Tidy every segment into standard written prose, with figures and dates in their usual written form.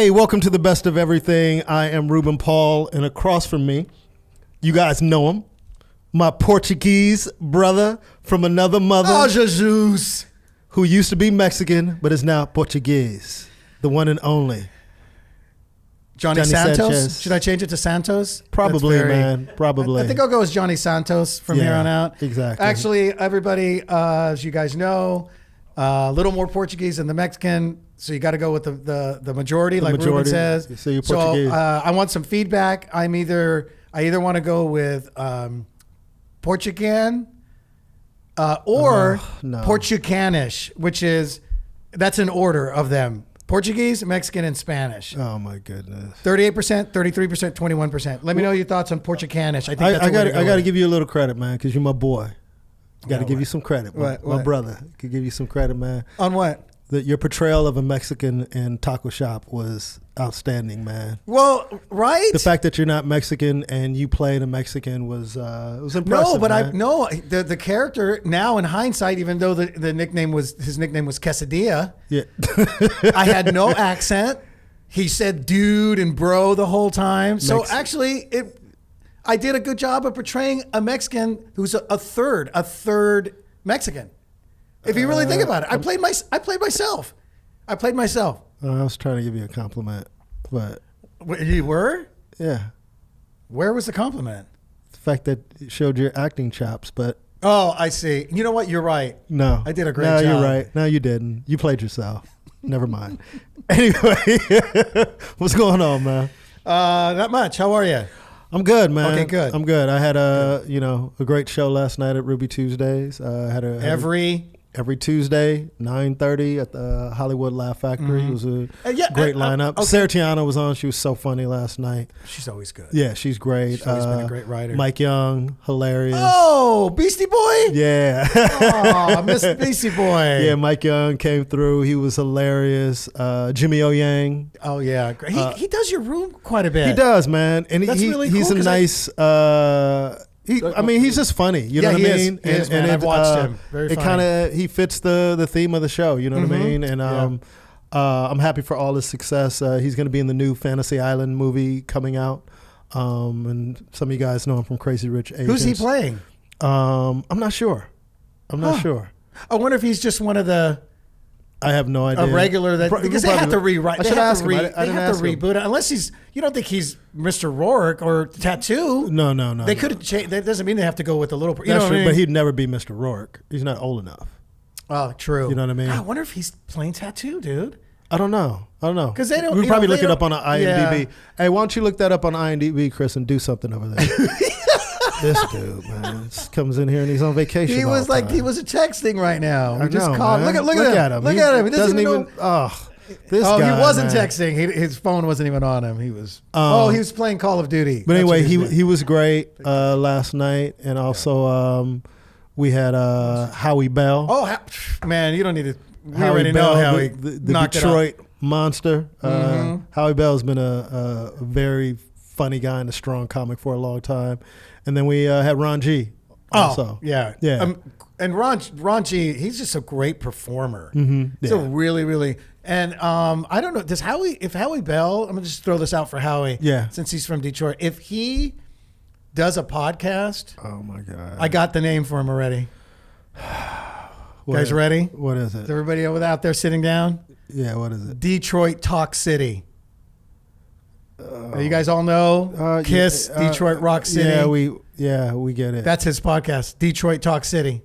Hey, welcome to the Best of Everything. I am Ruben Paul, and across from me, you guys know him, my Portuguese brother from another mother. Oh, Jesus. Who used to be Mexican, but is now Portuguese. The one and only. Johnny Santos? Sanchez. Should I change it to Santos? Probably, man. Probably. I think I'll go as Johnny Santos from here on out. Exactly. Actually, everybody, as you guys know, a little more Portuguese than the Mexican, so you got to go with the majority, like Ruben says. So you're Portuguese. So I want some feedback. I either want to go with Portugan or Portucanish, which is, that's an order of them. Portuguese, Mexican, and Spanish. Oh my goodness. 38%, 33%, 21%. Let me know your thoughts on Portucanish. I think that's I got to give you a little credit, man, because you're my boy. Got to give you some credit. My brother could give you some credit, man. On what? Your portrayal of a Mexican in Taco Shop was outstanding, man. Well, right? The fact that you're not Mexican and you played a Mexican was impressive. No, but man. the character now in hindsight, even though his nickname was Quesadilla. Yeah. I had no accent. He said dude and bro the whole time. So actually I did a good job of portraying a Mexican who's a third Mexican. If you really think about it, I played myself. I was trying to give you a compliment, but you were? Yeah. Where was the compliment? The fact that it showed your acting chops, but oh, I see. You know what? You're right. No, I did a great job. No, you're right. No, you didn't. You played yourself. Never mind. Anyway, what's going on, man? Not much. How are you? I'm good, man. Okay, good. I'm good. I had a great show last night at Ruby Tuesdays. Every Tuesday, 9:30 at the Hollywood Laugh Factory. Mm-hmm. It was a great lineup. Okay. Sarah Tiana was on. She was so funny last night. She's always good. Yeah, she's great. She's always been a great writer. Mike Young, hilarious. Oh, Beastie Boy? Yeah. Oh, Mr. Beastie Boy. Yeah, Mike Young came through. He was hilarious. Jimmy O Yang. Oh, yeah. He does your room quite a bit. He does, man. And that's really cool. He's a nice... he's just funny. You know what I mean? He is, man. I've watched him. Very funny. He fits the theme of the show. You know what I mean? And I'm happy for all his success. He's going to be in the new Fantasy Island movie coming out. And some of you guys know him from Crazy Rich Asians. Who's he playing? I'm not sure. I wonder if he's just one of the... I have no idea. A regular because they have to rewrite. I should ask him. They have to reboot it unless he's. You don't think he's Mr. Rourke or Tattoo? No. They could change. That doesn't mean they have to go with the little. That's true, but he'd never be Mr. Rourke. He's not old enough. Oh, true. You know what I mean? I wonder if he's playing Tattoo, dude. I don't know. Because they don't. We'll probably look it up on an IMDb. Yeah. Hey, why don't you look that up on IMDb, Chris, and do something over there? This dude, man, just comes in here and he's on vacation. He was like, he was texting right now. We just called. Look at him. Look at him. He doesn't even. This guy, he wasn't man. texting. His phone wasn't even on him. He was. He was playing Call of Duty. But anyway, he was great last night, and also we had Howie Bell. Oh man, you don't need to. We already know Howie, the Detroit monster. Howie Bell's been a very funny guy and a strong comic for a long time. And then we had Ron G. Also. Oh, yeah. And Ron G, he's just a great performer. Mm-hmm. He's a really, really, and I don't know, if Howie Bell, I'm going to just throw this out for Howie. Yeah. Since he's from Detroit. If he does a podcast. Oh, my God. I got the name for him already. Guys ready? What is it? Is everybody out there sitting down? Yeah, what is it? Detroit Talk City. You guys all know Kiss, Detroit Rock City. Yeah, we get it. That's his podcast, Detroit Talk City.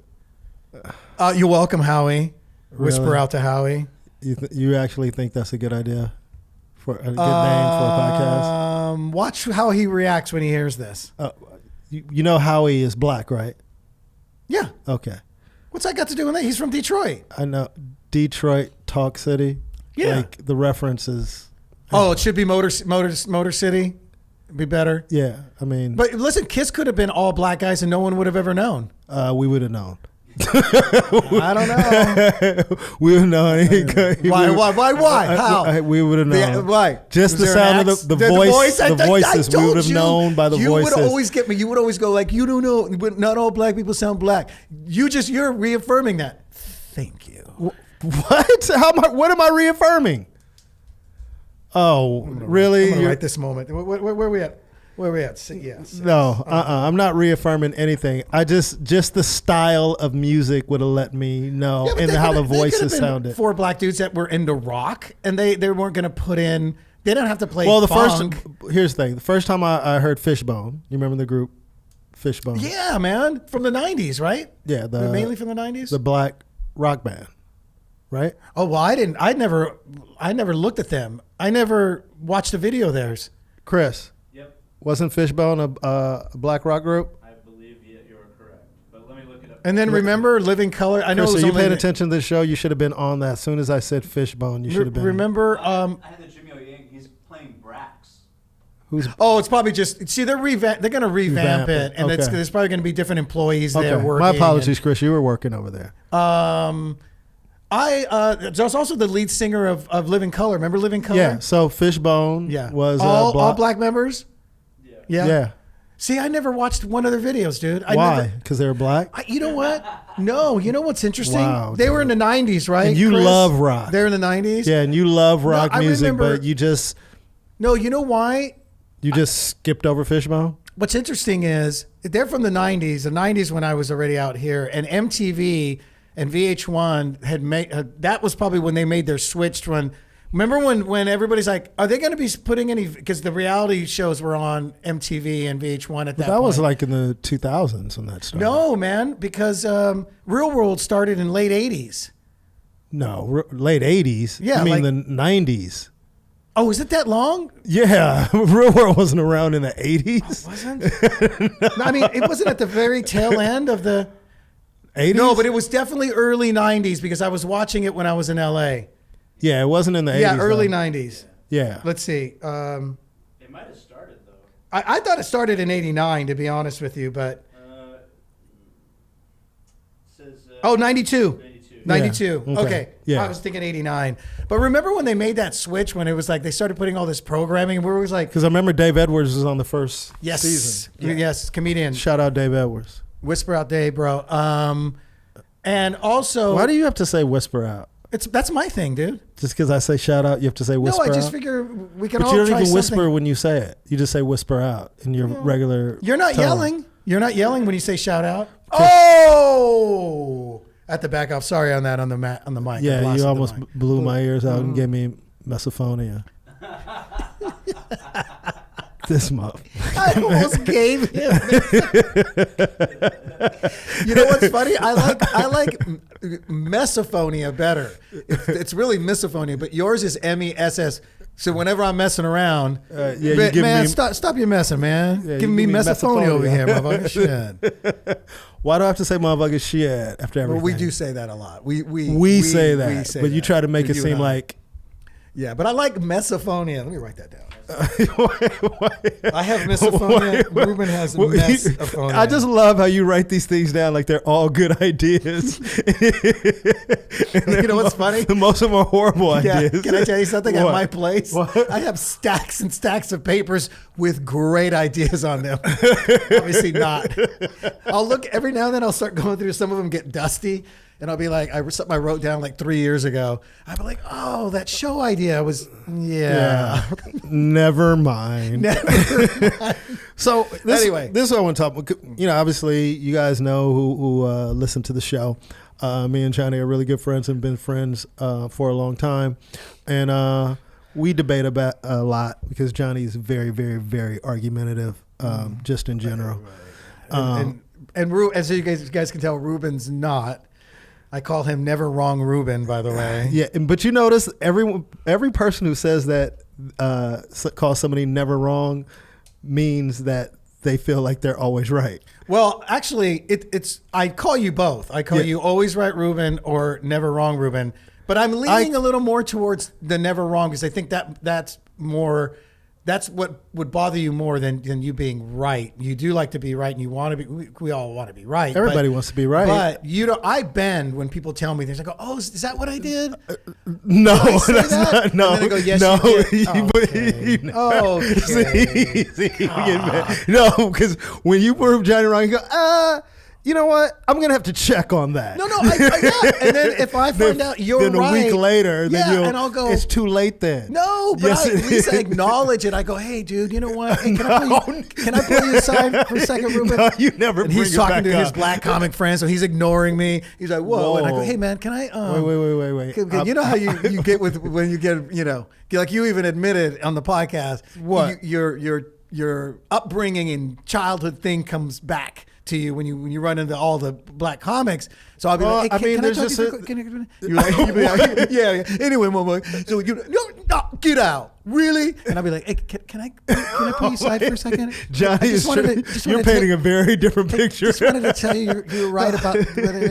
You're welcome, Howie. Really? Whisper out to Howie. You actually think that's a good idea for a good name for a podcast? Watch how he reacts when he hears this. You know Howie is black, right? Yeah. Okay. What's that got to do with that? He's from Detroit. I know. Detroit Talk City. Yeah. Like the references. Oh, it should be Motor City. Be better. Yeah, I mean. But listen, Kiss could have been all black guys and no one would have ever known. We would have known. I don't know. We would have known. Why? How? We would have known. Why? Just the sound of the voice. The voices. We would have known by the voices. You would always get me. You would always go like, you don't know. Not all black people sound black. You're reaffirming that. Thank you. What? What am I reaffirming? Oh, really? I'm gonna write this moment. Where are we at? Where are we at? Yes. No, I'm not reaffirming anything. I just the style of music would have let me know, and how the voices sounded. 4 black dudes that were into rock, and they weren't going to put in. They don't have to play. Well, here's the thing. The first time I heard Fishbone, you remember the group Fishbone? Yeah, man, from the '90s, right? Yeah, They're mainly from the '90s. The black rock band, right? Oh well, I never looked at them. I never watched a video of theirs. Chris. Wasn't Fishbone a black rock group? I believe you're correct, but let me look it up. And then remember Living Color? I know. Chris, so you paid attention to the show. You should have been on that. As soon as I said Fishbone, you should have been. Remember? I had the Jimmy O Yang. He's playing Brax. It's probably just they're going to revamp it, and there's probably going to be different employees there working. My apologies, Chris. You were working over there. There's also the lead singer of Living Color. Remember Living Color? Yeah. So Fishbone was all black members. Yeah. See, I never watched one of their videos, dude. Why? Because they were black? You know what? No. You know what's interesting? Wow, they were in the 90s, right? And you Chris? love rock. They're in the 90s? Yeah, and you love rock music, but you just... No, you know why? You just skipped over Fishbone? What's interesting is they're from the 90s. The 90s when I was already out here. And MTV and VH1 had made... that was probably when they made their switch when... Remember when everybody's like, are they going to be putting any, because the reality shows were on MTV and VH1 at that point. That was like in the 2000s when that started. No, man, because Real World started in late 80s. No, late 80s? Yeah. I mean the 90s. Oh, is it that long? Yeah. Real World wasn't around in the 80s. Oh, wasn't? No, I mean, it wasn't at the very tail end of the... 80s? No, but it was definitely early 90s because I was watching it when I was in LA. Yeah, it wasn't in the 80s. Yeah, early 90s. Yeah. Let's see. It might have started, though. I thought it started in 89, to be honest with you, but... says, 92. 92. Yeah. Okay. Yeah. I was thinking 89. But remember when they made that switch when it was like they started putting all this programming and we were like... Because I remember Dave Edwards was on the first season. Yes, comedian. Shout out Dave Edwards. Whisper out Dave, bro. And also... Why do you have to say whisper out? That's my thing, dude. Just because I say shout out, you have to say whisper out? No, I just figure we can but all you don't try even whisper something. when you say it. You just say whisper out in your regular You're not tone. yelling. You're not yelling when you say shout out. Oh! At the back off. Sorry on that on the mic. Yeah, you almost blew my ears out and gave me misophonia. This month. I almost gave him. You know what's funny? I like mesophonia better. It's really misophonia, but yours is MESS. So whenever I'm messing around, you give me, stop your messing, man. Yeah, giving me mesophonia over here, motherfucker. Shit. Why do I have to say motherfucker shit after everything? Well, we do say that a lot. We say that, but you try to make it seem like. Yeah, but I like mesophonia. Let me write that down. I have misophonia. Ruben has mesophonia. I just love how you write these things down like they're all good ideas. You know what's funny? Most of them are horrible ideas. Can I tell you something? What? At my place, What? I have stacks and stacks of papers with great ideas on them. Obviously not. I'll look every now and then. I'll start going through. Some of them get dusty. And I'll be like, something I wrote down like 3 years ago. I'll be like, oh, that show idea was, yeah. Never mind. So anyway, this is what I want to talk about. You know, obviously, you guys know who listen to the show. Me and Johnny are really good friends and been friends for a long time. And we debate about a lot because Johnny is very, very, very argumentative, just in general. Right. And as you guys can tell, Ruben's not. I call him Never Wrong Ruben, by the way. Yeah, but you notice every person who says that calls somebody never wrong means that they feel like they're always right. Well, actually, it's I call you both. I call you Always Right Ruben or Never Wrong Ruben. But I'm leaning a little more towards the Never Wrong because I think that's more. That's what would bother you more than you being right. You do like to be right, and you want to be. We all want to be right. Everybody wants to be right. But you know, I bend when people tell me things. I go, "Oh, is that what I did?" No, that's not. No, and then they go, "Yes, no, you did." Okay. See, no, because when you prove Johnny wrong, you go, You know what? I'm going to have to check on that. No, yeah. And then if I find out you're then right. Then a week later, then and I'll go, it's too late then. No, but at least I acknowledge it. I go, hey, dude, you know what? Hey, can I pull you aside for a second, Ruben? No, you never and bring he's it talking back to up. his black comic friend, so he's ignoring me. He's like, whoa. And I go, hey, man, can I? Wait. You know how you get with when you get, like you even admitted on the podcast. What? Your upbringing and childhood thing comes back to you when you run into all the black comics. So I'll be like, hey, can I talk to you? You're like, yeah. Anyway, Mama, so no, get out. Really? And I'll be like, hey, can I pull you aside for a second? Johnny, you're painting a very different picture. Just wanted to tell you you're right about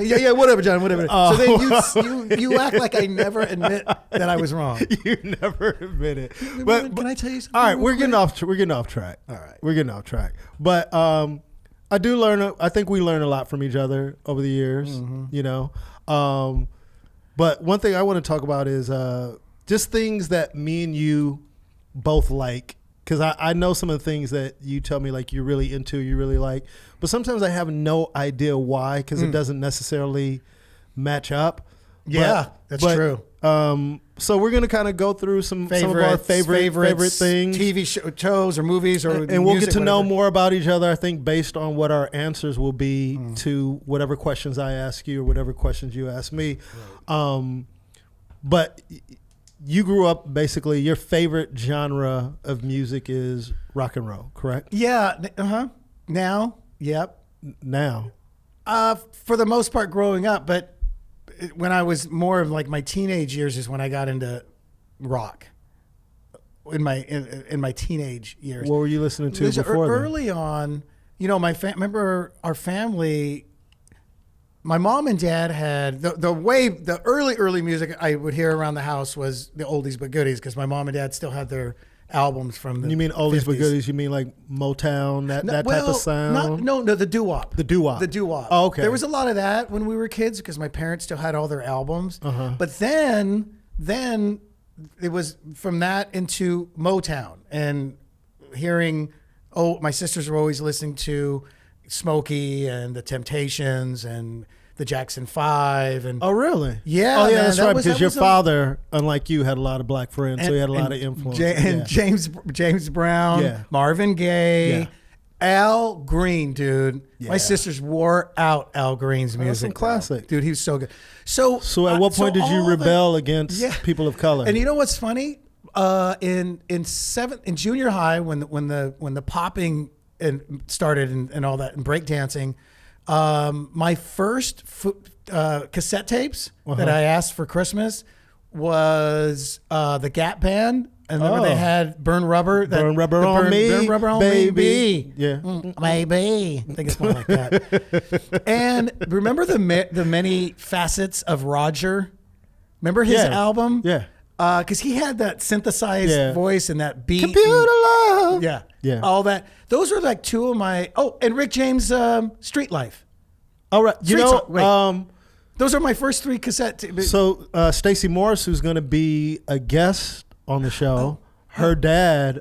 yeah, whatever, John, whatever. So then you act like I never admit that I was wrong. You never admit it. But can I tell you something? All right, we're getting off track. All right. We're getting off track. But I do learn. I think we learn a lot from each other over the years. Mm-hmm. But one thing I want to talk about is just things that me and you both like. Because I know some of the things that you tell me like you're really into, you really like. But sometimes I have no idea why because it doesn't necessarily match up. Yeah, that's true. So we're gonna kind of go through some of our favorite things, TV shows or movies, and we'll get to know more about each other. I think based on what our answers will be to whatever questions I ask you or whatever questions you ask me. Right. But you grew up basically. Your favorite genre of music is rock and roll, correct? Yeah. Now, yep. Now, for the most part, growing up, but. When I was more of like my teenage years is when I got into rock. In my teenage years. What were you listening to before then? Early on, remember our family. My mom and dad had the early music I would hear around the house was the oldies but goodies because my mom and dad still had their albums from the. You mean oldies 50s. but goodies? You mean like Motown, that type of sound? No, the doo-wop. The doo-wop. The doo-wop. Oh, okay. There was a lot of that when we were kids because my parents still had all their albums. Uh-huh. But then it was from that into Motown and hearing. My sisters were always listening to Smokey and the Temptations and the Jackson 5 and really? Yeah. Oh yeah, that's right. Because your father, unlike you, had a lot of black friends, so he had a lot of influence. James Brown, Marvin Gaye, Al Green, dude. Yeah. My sisters wore out Al Green's music. That's some classic, dude. He was so good. So at what point did you rebel against people of color? And you know what's funny? In junior high, when the popping started and all that and breakdancing. My first cassette tapes that I asked for Christmas was the Gap Band. And remember they had Burn Rubber. Burn Rubber on Me, baby. Yeah. Maybe. I think it's more like that. And remember the many facets of Roger? Remember his album? Yeah. Because he had that synthesized voice and that beat. Computer love. Yeah. All that. Those are like two of my. Oh, and Rick James' Street Life. All right. Those are my first three cassette. So Stacey Morris, who's going to be a guest on the show, her dad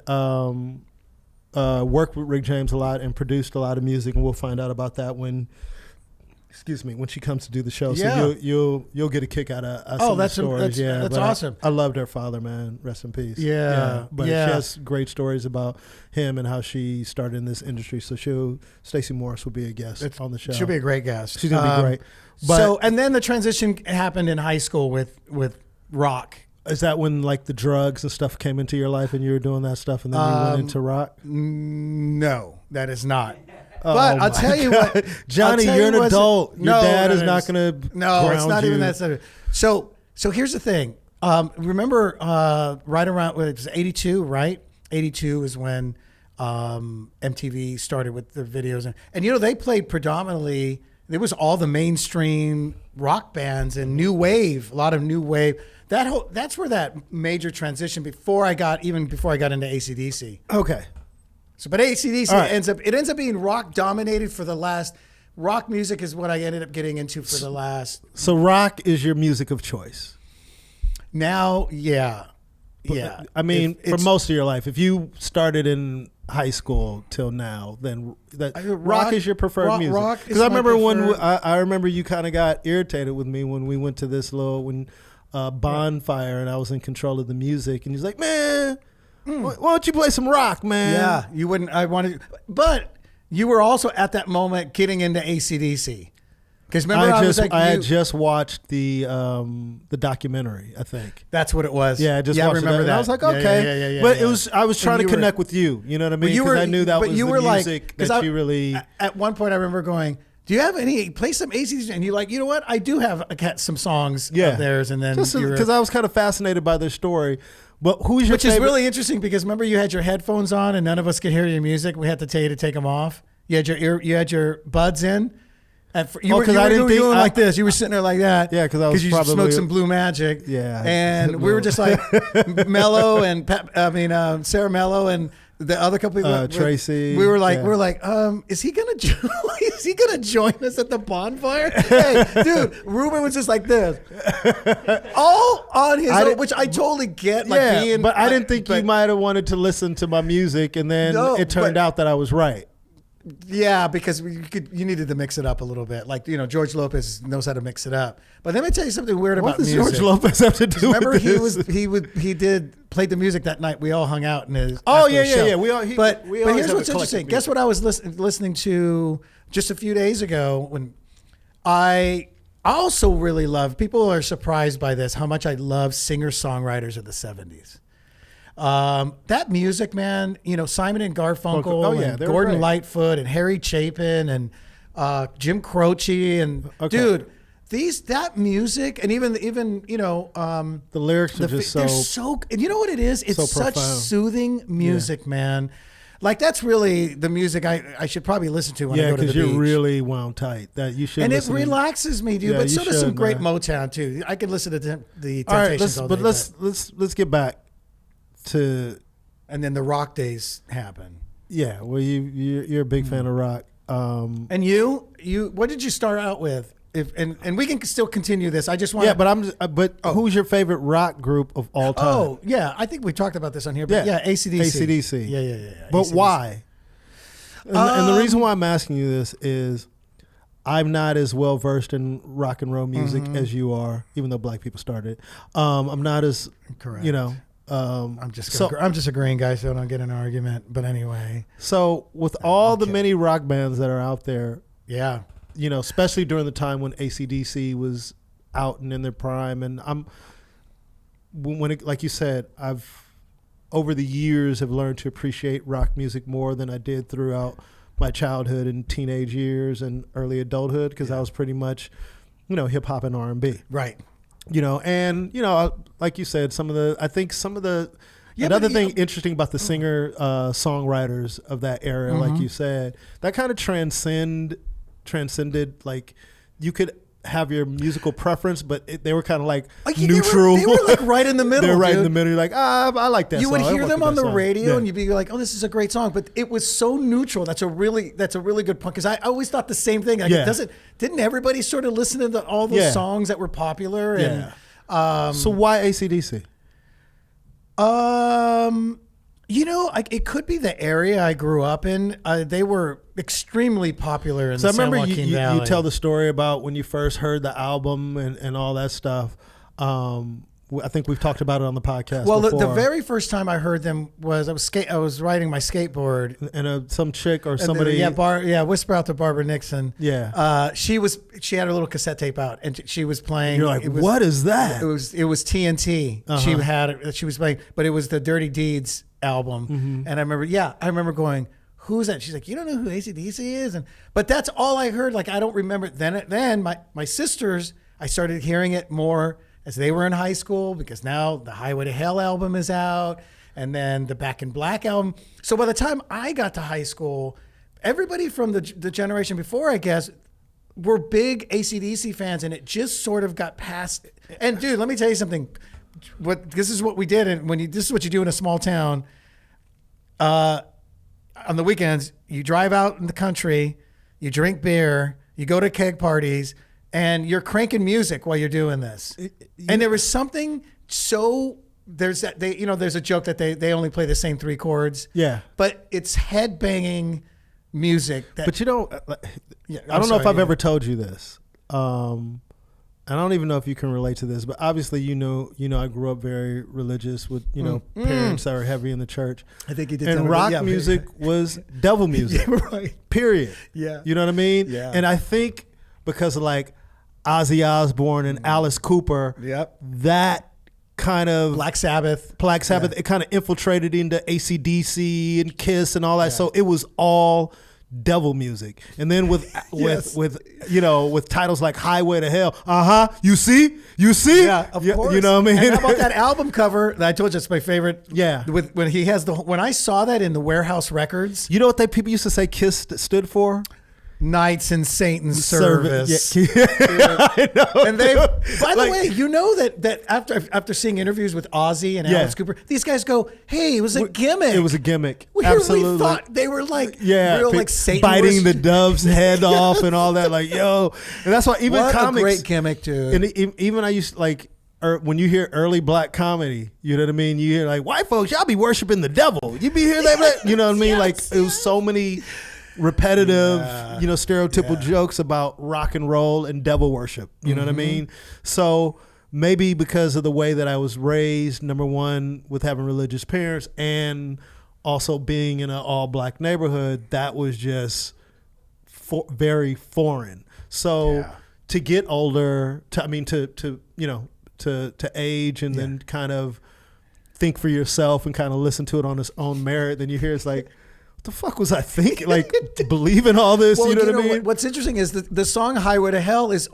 worked with Rick James a lot and produced a lot of music, and we'll find out about that when she comes to do the show. So you'll get a kick out of some of the stories. That's awesome. I loved her father, man. Rest in peace. But she has great stories about him and how she started in this industry. So Stacey Morris will be a guest on the show. She'll be a great guest. She's gonna be great. And then the transition happened in high school with rock. Is that when like the drugs and stuff came into your life and you were doing that stuff and then you went into rock? No, that is not. But I'll tell you what, Johnny, you're an adult. Your dad is not going to. No, it's not even that stuff. So here's the thing. Remember, right around it was 82, right? 82 is when MTV started with the videos, and they played predominantly. There was all the mainstream rock bands and new wave, a lot of new wave. That's where that major transition before I got into AC/DC. Okay. So, but AC/DC ends up being rock dominated for the last. Rock music is what I ended up getting into for the last. So rock is your music of choice. Now, yeah. Yeah. I mean, for most of your life, if you started in high school till now, then rock is your preferred music. Because I remember I remember you kind of got irritated with me when we went to this little bonfire and I was in control of the music, and he's like, "Man, why don't you play some rock, man?" Yeah, you wouldn't. I wanted, but you were also at that moment getting into AC/DC. Because remember, I had just watched the documentary. I think that's what it was. Yeah, I just watched remember that. I was like, okay, yeah, but I was trying to connect with you. You know what I mean? Because I knew that was the music that you really. At one point, I remember going, "Do you have play some AC/DC?" And you're like, "You know what? I do have some songs of theirs." And then because I was kind of fascinated by their story. But who's your favorite? Which is really interesting because remember you had your headphones on and none of us could hear your music. We had to tell you to take them off. You had your buds in. You were doing like this. You were sitting there like that. Yeah, because you smoked some Blue Magic. Yeah, and we were just like Mello and Sarah Mello and the other couple people. Tracy. We were like, is he gonna join us at the bonfire? Hey, dude, Ruben was just like this, all on his own, which I totally get. But I didn't think you might have wanted to listen to my music, and then it turned out that I was right. Yeah, because you needed to mix it up a little bit. Like, George Lopez knows how to mix it up. But let me tell you something weird about music. What does George Lopez have to do with this? Remember, he played the music that night. We all hung out in his show. But here's what's interesting. Guess what I was listening to just a few days ago when I also really love, people are surprised by this, how much I love singer-songwriters of the 70s. That music, man, Simon and Garfunkel and Gordon Lightfoot and Harry Chapin and Jim Croce and dude, that music and even the lyrics are just they're so, and you know what it is? It's such soothing music, man. Like that's really the music I should probably listen to when I go to the beach. Yeah, because you're really wound tight. That you should. And it relaxes me, dude. But so does some great Motown too. I could listen to the Temptations all day. But let's get back to, and then the rock days happen. Yeah, well, you're a big fan of rock. And you what did you start out with? And we can still continue this. I just want who's your favorite rock group of all time? Oh yeah, I think we talked about this on here. But AC/DC. AC/DC. Yeah. But AC/DC. Why? And the reason why I'm asking you this is I'm not as well versed in rock and roll music as you are, even though black people started. I'm not as correct. I'm just agreeing, guys, so I don't get in an argument. But anyway. So with all the many rock bands that are out there, especially during the time when AC/DC was out and in their prime, and like you said, I've over the years have learned to appreciate rock music more than I did throughout my childhood and teenage years and early adulthood, because I was pretty much, hip hop and R&B. Right. Like you said, another thing interesting about the singer songwriters of that era, like you said, that kind of transcended, like you could have your musical preference, but they were kind of like neutral. They were like right in the middle. They were right in the middle. You're like, I like that. You would hear them on the radio, and you'd be like, oh, this is a great song. But it was so neutral. That's a really good point, because I always thought the same thing. Like, didn't everybody sort of listen to all those songs that were popular? And so why AC/DC? It could be the area I grew up in. They were extremely popular in the San Joaquin Valley. You tell the story about when you first heard the album and all that stuff. I think we've talked about it on the podcast. Well, before. the very first time I heard them was I was riding my skateboard, and some chick or somebody, whisper out to Barbara Nixon. Yeah, she had her little cassette tape out, and she was playing. You're like, what is that? It was TNT. She was playing, but it was the Dirty Deeds album, and I remember going, who's that? She's like, you don't know who AC/DC is? But that's all I heard. Like, I don't remember. Then my sisters, I started hearing it more as they were in high school, because now the Highway to Hell album is out, and then the Back in Black album. So by the time I got to high school, everybody from the generation before, I guess, were big AC/DC fans, and it just sort of got past. And dude, let me tell you something. This is what we did, and this is what you do in a small town. On the weekends, you drive out in the country, you drink beer, you go to keg parties, and you're cranking music while you're doing this. And there was something so there's that there's a joke that they only play the same 3 chords. Yeah. But it's headbanging music. But I don't know if I've ever told you this. I don't even know if you can relate to this, but obviously, I grew up very religious with, parents that were heavy in the church. I think you did. And rock music was devil music. Yeah, right. Period. Yeah. You know what I mean? Yeah. And I think because of like Ozzy Osbourne and Alice Cooper, that kind of Black Sabbath, it kind of infiltrated into AC/DC and Kiss and all that. Yeah. So it was all devil music. And then with titles like Highway to Hell, you see, yeah, of course. You know what I mean? And how about that album cover that I told you it's my favorite? Yeah, when I saw that in the Warehouse Records, you know what people used to say Kiss stood for? Knights in Satan's Service. Yeah. I know. And they, by the way, that after seeing interviews with Ozzy and Alice Cooper, these guys go, "Hey, it was a gimmick. It was a gimmick. Absolutely. We thought they were like, real like Satan biting the dove's head off and all that. Like, yo, and that's why even comics, a great gimmick, dude. And even I used to like. Or when you hear early black comedy, you know what I mean? You hear like, white folks, y'all be worshiping the devil. You be hearing that? You know what I mean? Like, it was so many repetitive, stereotypical jokes about rock and roll and devil worship. You know what I mean? So maybe because of the way that I was raised, number one, with having religious parents and also being in an all black neighborhood, that was just very foreign. So to get older, to age and then kind of think for yourself and kind of listen to it on its own merit, then you hear it's like, what the fuck was I thinking? Like, believe in all this, you know what I mean? What's interesting is the song Highway to Hell is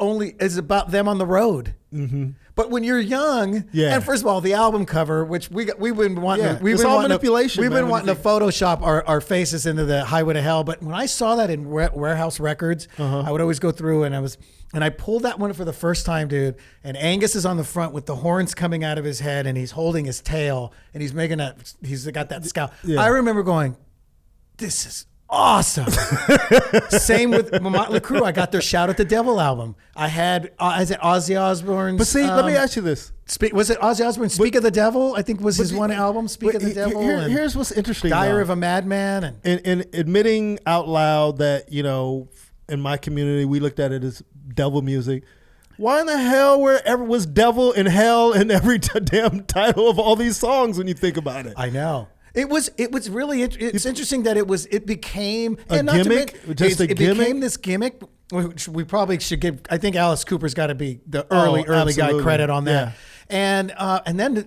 about them on the road. Mm-hmm. But when you're young, and first of all, the album cover, which we've been wanting, we've been wanting to Photoshop our faces into the Highway to Hell. But when I saw that in Warehouse Records, I would always go through and I pulled that one for the first time, dude. And Angus is on the front with the horns coming out of his head, and he's holding his tail, and he's got that scowl. Yeah. I remember going, this is awesome. Same with Motley Crue. I got their Shout at the Devil album. I had Ozzy Osbourne's. But see, let me ask you this. Was it Ozzy Osbourne? Speak of the Devil, I think was his one album. Speak of the Devil. Here's what's interesting. Diary of a Madman. And admitting out loud that, in my community, we looked at it as devil music. Why in the hell was devil and hell in every damn title of all these songs when you think about it? I know. It was really it's interesting that it became a gimmick. It became this gimmick, which we probably should give. I think Alice Cooper's got to be the early guy credit on that. Yeah. And then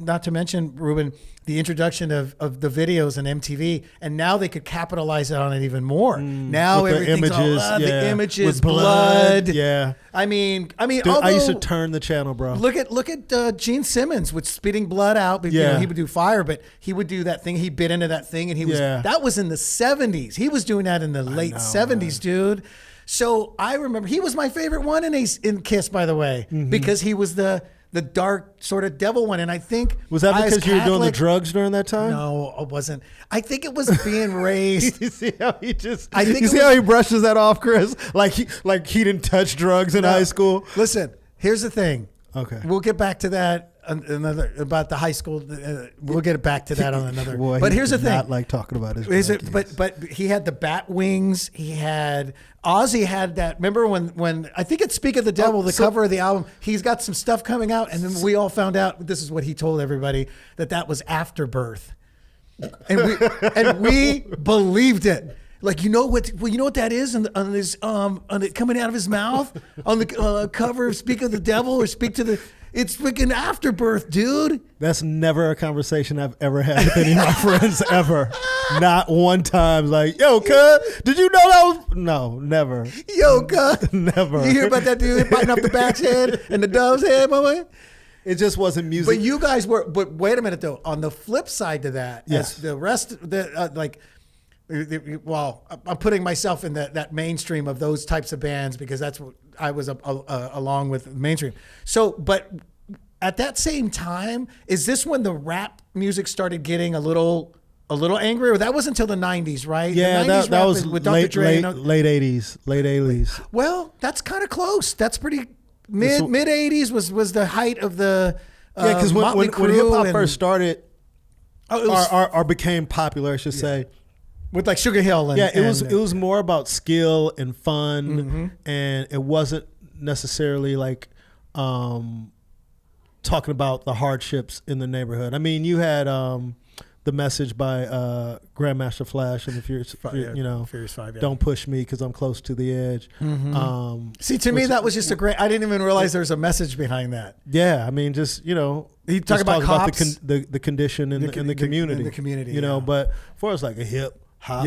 not to mention, Ruben, the introduction of the videos and MTV, and now they could capitalize on it even more. Now with everything's the images, with blood. Yeah. I mean, dude, I used to turn the channel, bro. Look at Gene Simmons with spitting blood out. He would do fire, but he would do that thing. He bit into that thing, and that was in the 70s. He was doing that in the late 70s, dude. So I remember he was my favorite one in Kiss, by the way, because he was the dark sort of devil one. And I think was that because you were doing the drugs during that time? No, it wasn't. I think it was being raised. You see how how he brushes that off, Chris? Like he didn't touch drugs in high school. Listen, here's the thing. Okay, we'll get back to that. Another about the high school. We'll get back to that on another. Boy, but here's the thing. Not like talking about his. But he had the bat wings. Ozzy had that. Remember when I think it's Speak of the Devil, cover of the album. He's got some stuff coming out, and then we all found out. This is what he told everybody that was Afterbirth, and we believed it. Like, you know what that is on it coming out of his mouth on the cover of Speak of the Devil or Speak to the. It's freaking Afterbirth, dude. That's never a conversation I've ever had with any of my friends ever. Not one time. Like, yo, cuz, did you know that was? No, never. Yo, cuz. Never. You hear about that dude biting off the bat's head and the dove's head, my boy? It just wasn't music. But you guys were, but wait a minute though. On the flip side to that, yes. As the rest, well, I'm putting myself in that mainstream of those types of bands because that's what I was along with mainstream. So, but at that same time, is this when the rap music started getting a little angry? Or that wasn't until the 90s, right? Yeah, that was with Dr. Dre late 80s. Well, that's kind of close. That's pretty mid 80s was the height of the Yeah, because when hip hop first started, Oh, or became popular, I should say, with like Sugar Hill. And, it was more about skill and fun, and it wasn't necessarily like talking about the hardships in the neighborhood. I mean, you had the message by Grandmaster Flash and the Furious, Furious 5. Yeah. Don't push me because I'm close to the edge. See, to me, that was just a great. I didn't even realize there was a message behind that. Yeah, I mean, just he talked about cops, the condition in the community, in the community, But as far as like a hip hop,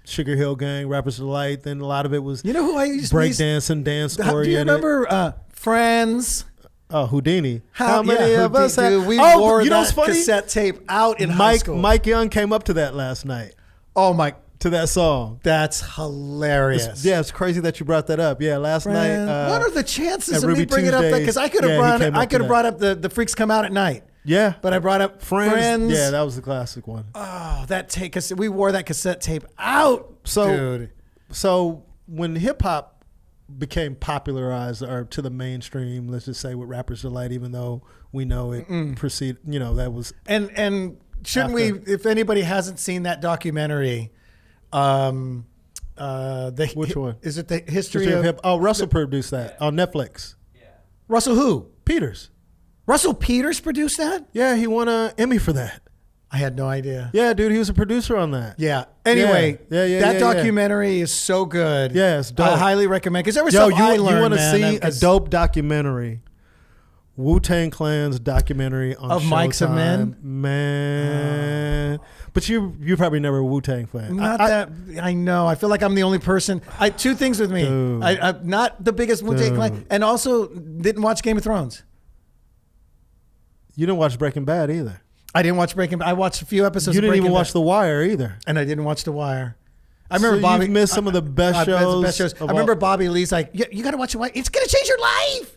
Sugar Hill Gang, Rappers Delight, then a lot of it was who I used breakdancing, dance oriented. Do you remember Friends? Oh, Houdini. How many of us have? We wore that cassette tape out in high school. Mike Young came up to that last night. Oh, my. To that song. That's hilarious. It's crazy that you brought that up. Yeah, last night. What are the chances of me bringing up that? Because I could have brought up the Freaks Come Out at Night. Yeah. But I brought up Friends. Yeah, that was the classic one. Oh, that tape. We wore that cassette tape out, dude. So when hip-hop became popularized or to the mainstream, let's just say with Rappers Delight, even though we know it preceded, that was. And shouldn't we, if anybody hasn't seen that documentary, which one? Is it the history of hip? Oh, Russell produced that on Netflix. Yeah. Russell who? Peters. Russell Peters produced that? Yeah, he won an Emmy for that. I had no idea. Yeah, dude, he was a producer on that. Yeah. Anyway, that documentary is so good. Yeah, it's dope. I highly recommend, because there was something I learned, you want to see a dope documentary? Wu-Tang Clan's documentary on of Mics of Men? Man. But you're probably never a Wu-Tang fan. I know. I feel like I'm the only person. Two things with me. I'm not the biggest Wu-Tang Clan, and also didn't watch Game of Thrones. You didn't watch Breaking Bad either. I didn't watch Breaking Bad. I watched a few episodes of Breaking Bad. You didn't even watch The Wire either. And I didn't watch The Wire. I remember Bobby. You missed some of the best shows. I remember Bobby Lee's like, you got to watch The Wire. It's going to change your life.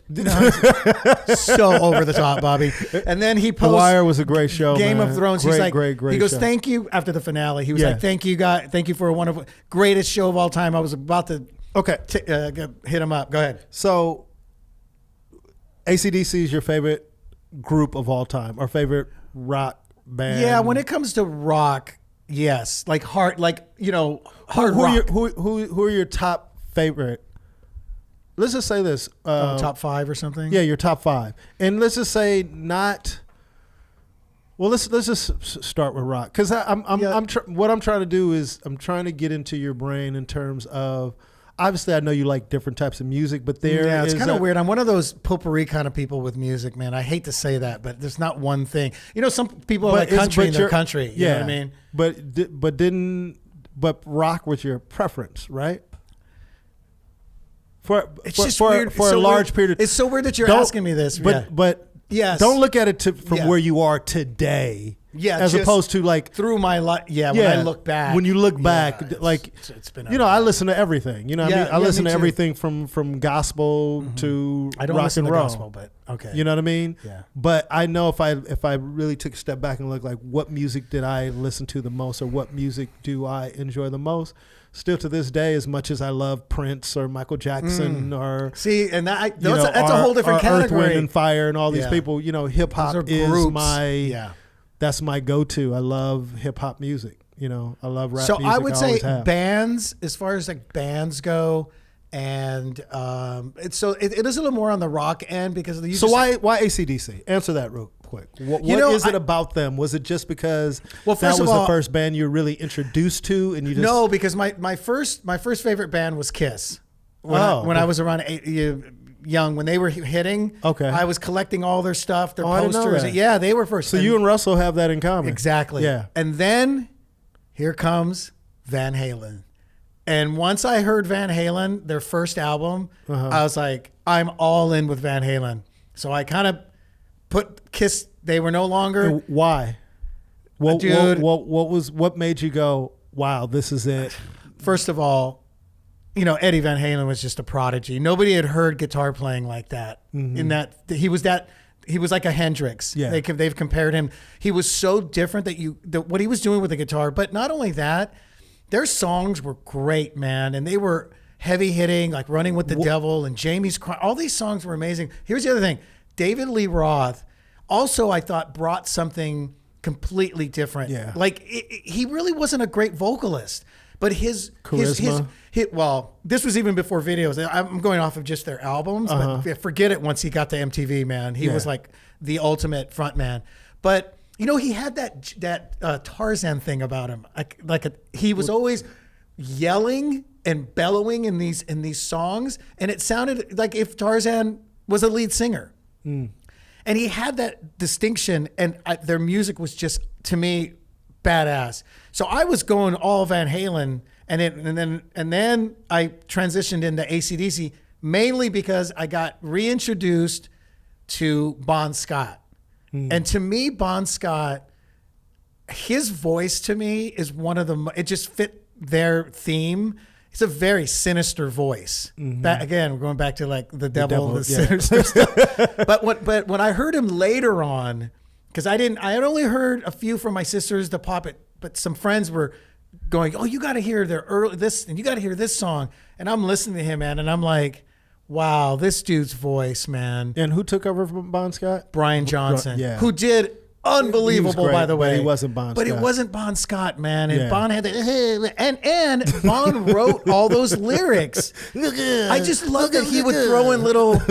So over the top, Bobby. And then he posts. The Wire was a great show. Game of Thrones. He's like, great. He goes, show. Thank you. After the finale, he was like, thank you, God. Thank you for a wonderful, greatest show of all time. I was about to hit him up. Go ahead. So, AC/DC is your favorite group of all time, or favorite rock band? Yeah, when it comes to rock, yes, like hard, hard rock. Who are your top favorite? Let's just say this: top 5 or something. Yeah, your top 5, and let's just say not. Well, let's just start with rock, because what I'm trying to do is I'm trying to get into your brain in terms of. Obviously, I know you like different types of music, but it's kind of weird. I'm one of those potpourri kind of people with music, man. I hate to say that, but there's not one thing. Some people are like country in their country. You know what I mean? But rock was your preference, right? For a large period. It's so weird that you're asking me this. But yes, don't look at it from where you are today. Yeah, as opposed to like through my life. Yeah, when I look back. When you look back, it's been. I listen to everything. You know, what I mean, I listen to everything from gospel to I don't rock listen and to roll. gospel, but okay. You know what I mean? Yeah. But I know if I really took a step back and look like what music did I listen to the most, or what music do I enjoy the most. Still to this day, as much as I love Prince or Michael Jackson or that's a whole different category. Earth, Wind and Fire and all these people. Hip hop is my. That's my go-to. I love hip hop music. I love rap music. So I would say bands, as far as like bands go, and it is a little more on the rock end because of the. So why AC/DC? Answer that real quick. What is it about them? Was it just because that was the first band you were really introduced to, and you just no? Because my first favorite band was Kiss. When I was around 8 young, when they were hitting, I was collecting all their stuff, their posters. Yeah, they were first. So you and Russell have that in common. Exactly. Yeah. And then here comes Van Halen. And once I heard Van Halen, their first album, I was like, I'm all in with Van Halen. So I kind of put Kiss. They were no longer. And why? What made you go, wow, this is it? First of all, Eddie Van Halen was just a prodigy. Nobody had heard guitar playing like that. In that he was like a Hendrix. Yeah. They've compared him. He was so different what he was doing with the guitar. But not only that, their songs were great, man, and they were heavy hitting, like Running with the Devil and Jamie's Cry. All these songs were amazing. Here's the other thing: David Lee Roth. also I thought brought something completely different. Yeah. Like he really wasn't a great vocalist, but his charisma. Well, this was even before videos. I'm going off of just their albums, but forget it. Once he got to MTV, man, he was like the ultimate front man. But you know, he had that Tarzan thing about him. He was always yelling and bellowing in these songs, and it sounded like if Tarzan was a lead singer. And he had that distinction, and their music was just, to me, badass. So I was going all Van Halen, and then I transitioned into AC/DC mainly because I got reintroduced to Bon Scott. And to me, Bon Scott, his voice to me is one of the, it just fit their theme. It's a very sinister voice. Again, we're going back to like the devil the sinister stuff. But when I heard him later on, because I had only heard a few from my sisters, the pop it, but some friends were going, "Oh, you got to hear their early this, and you got to hear this song." And I'm listening to him, man, and I'm like, wow, this dude's voice, man. And who took over from Bon Scott? Brian Johnson, who did unbelievable, by the way. But he wasn't Bon Scott. But it wasn't Bon Scott, man. And Bon had the, and Bon wrote all those lyrics. I just love that he would throw in little,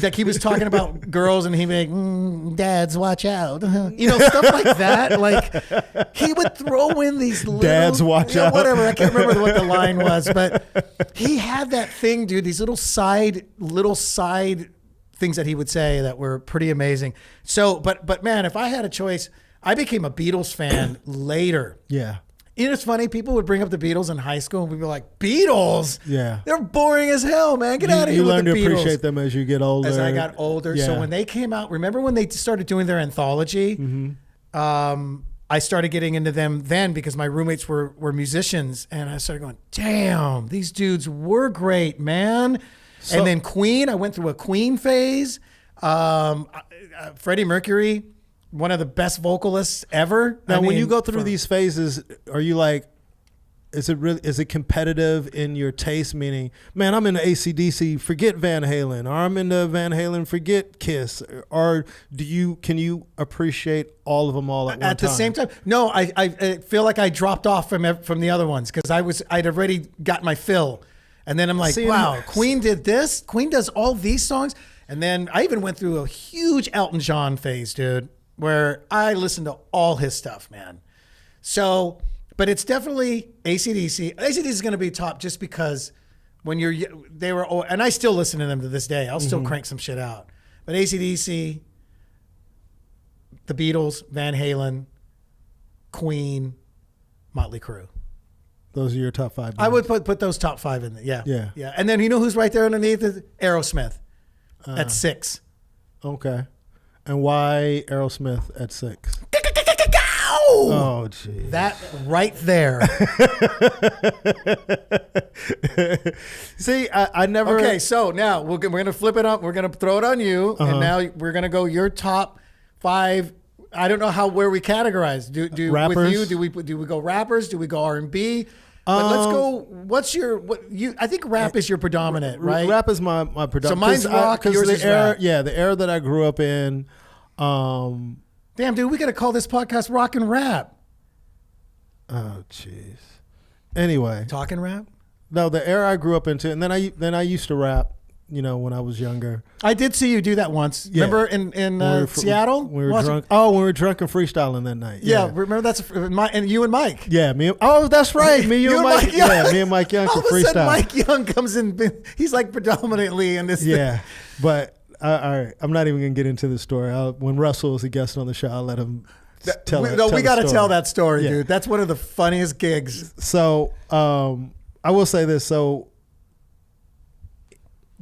like he was talking about girls and he'd be like, dads, watch out. Stuff like that. Like he would throw in these little. Dads, watch out. Whatever. I can't remember what the line was, but he had that thing, dude, these little side things that he would say that were pretty amazing. So, but man, if I had a choice, I became a Beatles fan later. Yeah. It's funny, people would bring up the Beatles in high school and we'd be like, Beatles? Yeah. They're boring as hell, man. Get out of here with the Beatles. You learn to appreciate them as you get older. As I got older. Yeah. So when they came out, remember when they started doing their anthology? I started getting into them then because my roommates were musicians, and I started going, damn, these dudes were great, man. So, and then Queen, I went through a Queen phase. Freddie Mercury, one of the best vocalists ever. Now, when you go through these phases, are you like, is it competitive in your taste? Meaning, man, I'm into AC/DC, forget Van Halen, or I'm into Van Halen, forget Kiss, or can you appreciate all of them all at one time? At the same time? No, I feel like I dropped off from the other ones because I'd already got my fill. And then I'm like, wow, Queen did this. Queen does all these songs. And then I even went through a huge Elton John phase, dude, where I listened to all his stuff, man. So, but it's definitely AC/DC. AC/DC is going to be top just because and I still listen to them to this day. I'll still crank some shit out. But AC/DC, the Beatles, Van Halen, Queen, Motley Crue. Those are your top 5 bands. I would put those top 5 in there. Yeah. Yeah. And then you know who's right there underneath it? Aerosmith at 6. Okay. And why Aerosmith at 6? Oh, geez. That right there. See, I never. Okay, so now we're going to flip it up. We're going to throw it on you. And now we're going to go your top 5. I don't know where we categorize. Do rappers? With you? Do we go rappers? Do we go R&B? But let's go. I think rap is your predominant, right? Rap is my predominant. So mine's rock. Yours is rap. Yeah, the era that I grew up in. Damn, dude, we got to call this podcast Rock and Rap. Oh, jeez. Anyway, talking rap. No, the era I grew up into, and then I used to rap. When I was younger. I did see you do that once. Yeah. Remember in Seattle? We were drunk. Oh, when we were drunk and freestyling that night. Yeah, remember and you and Mike. Yeah, that's right. Me, you and Mike. Yeah, me and Mike Young could freestyle. All of a sudden, Mike Young comes in. He's like predominantly in this. Yeah, but all right. I'm not even gonna get into the story. When Russell was a guest on the show, I'll let him tell it. No, we got to tell that story, dude. That's one of the funniest gigs. So, I will say this. So,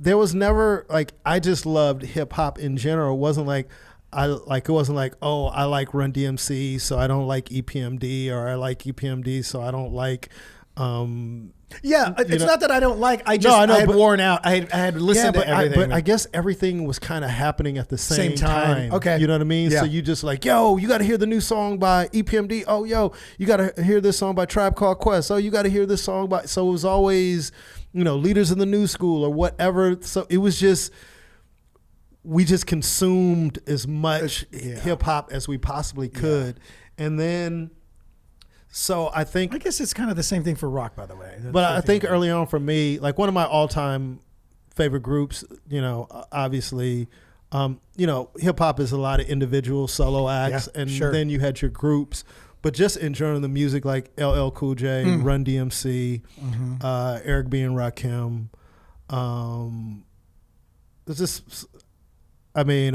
there was never I just loved hip hop in general. It wasn't it wasn't like, oh, I like Run DMC, so I don't like EPMD, or I like EPMD, so I don't like. It's not that I don't like. I had worn out. I had listened to everything. But I guess everything was kind of happening at the same time. Okay, you know what I mean. Yeah. So you just yo, you got to hear the new song by EPMD. Oh, yo, you got to hear this song by Tribe Called Quest. Oh, you got to hear this song by. So it was always. Leaders in the New School or whatever. So it was just we just consumed as much hip hop as we possibly could. And then, so I guess it's kind of the same thing for rock, by the way. But I think early on for me, like one of my all-time favorite groups, obviously, hip hop is a lot of individual solo acts, and then you had your groups. But just in general, the music like LL Cool J, Run DMC, Eric B. and Rakim, it's just, I mean,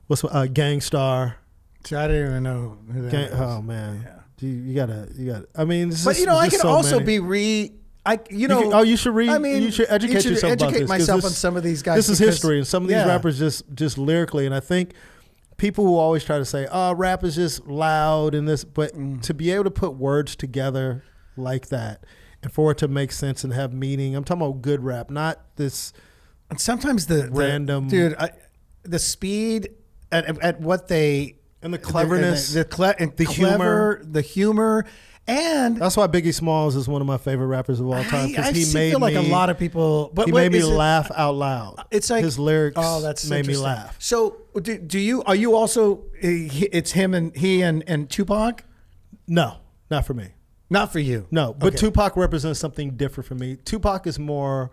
Gangstar. See, I didn't even know who that was. Oh man, you gotta. I mean, but I can also be you should read. I mean, you should educate yourself about this. Educate myself on some of these guys. This is history, and some of these rappers just lyrically, and I think people who always try to say, "Oh, rap is just loud," and this, but to be able to put words together like that, and for it to make sense and have meaning. I'm talking about good rap, not this. And sometimes the speed at what they. And the cleverness, the humor, and that's why Biggie Smalls is one of my favorite rappers of all time, because he made feel like a lot of people. But he made me laugh out loud. It's like his lyrics. Oh, that's made me laugh. So, do you? Are you also? It's him and Tupac. No, not for me. Not for you. No, but Tupac represents something different for me. Tupac is more.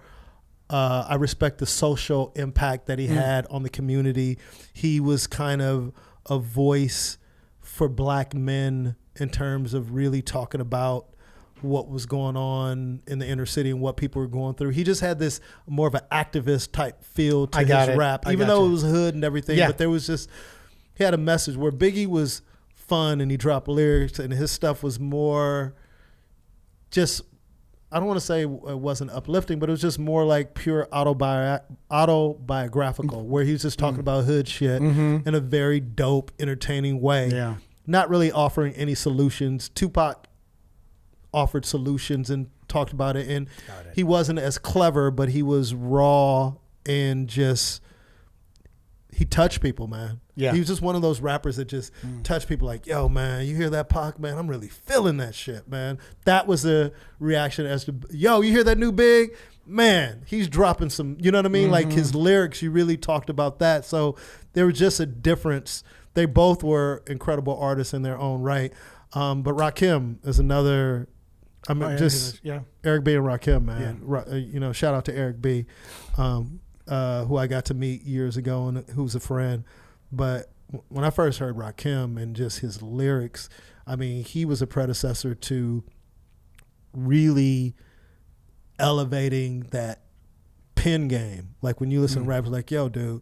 I respect the social impact that he had on the community. He was kind of a voice for black men in terms of really talking about what was going on in the inner city and what people were going through. He just had this more of an activist type feel to his rap, even though it was hood and everything. But there was just, he had a message where Biggie was fun and he dropped lyrics, and his stuff was more just, I don't want to say it wasn't uplifting, but it was just more like pure autobiographical, where he was just talking about hood shit in a very dope, entertaining way. Yeah. Not really offering any solutions. Tupac offered solutions and talked about it, and he wasn't as clever, but he was raw and just, he touched people, man. Yeah. He was just one of those rappers that just touched people like, yo, man, you hear that Pac, man? I'm really feeling that shit, man. That was the reaction as to, yo, you hear that new Big? Man, he's dropping some, you know what I mean? Like his lyrics, you really talked about that. So there was just a difference. They both were incredible artists in their own right. But Rakim is another, I mean, Eric B. and Rakim, man. Yeah. Shout out to Eric B., who I got to meet years ago and who's a friend. But when I first heard Rakim and just his lyrics, I mean, he was a predecessor to really elevating that pen game. Like when you listen to rappers, like, yo, dude,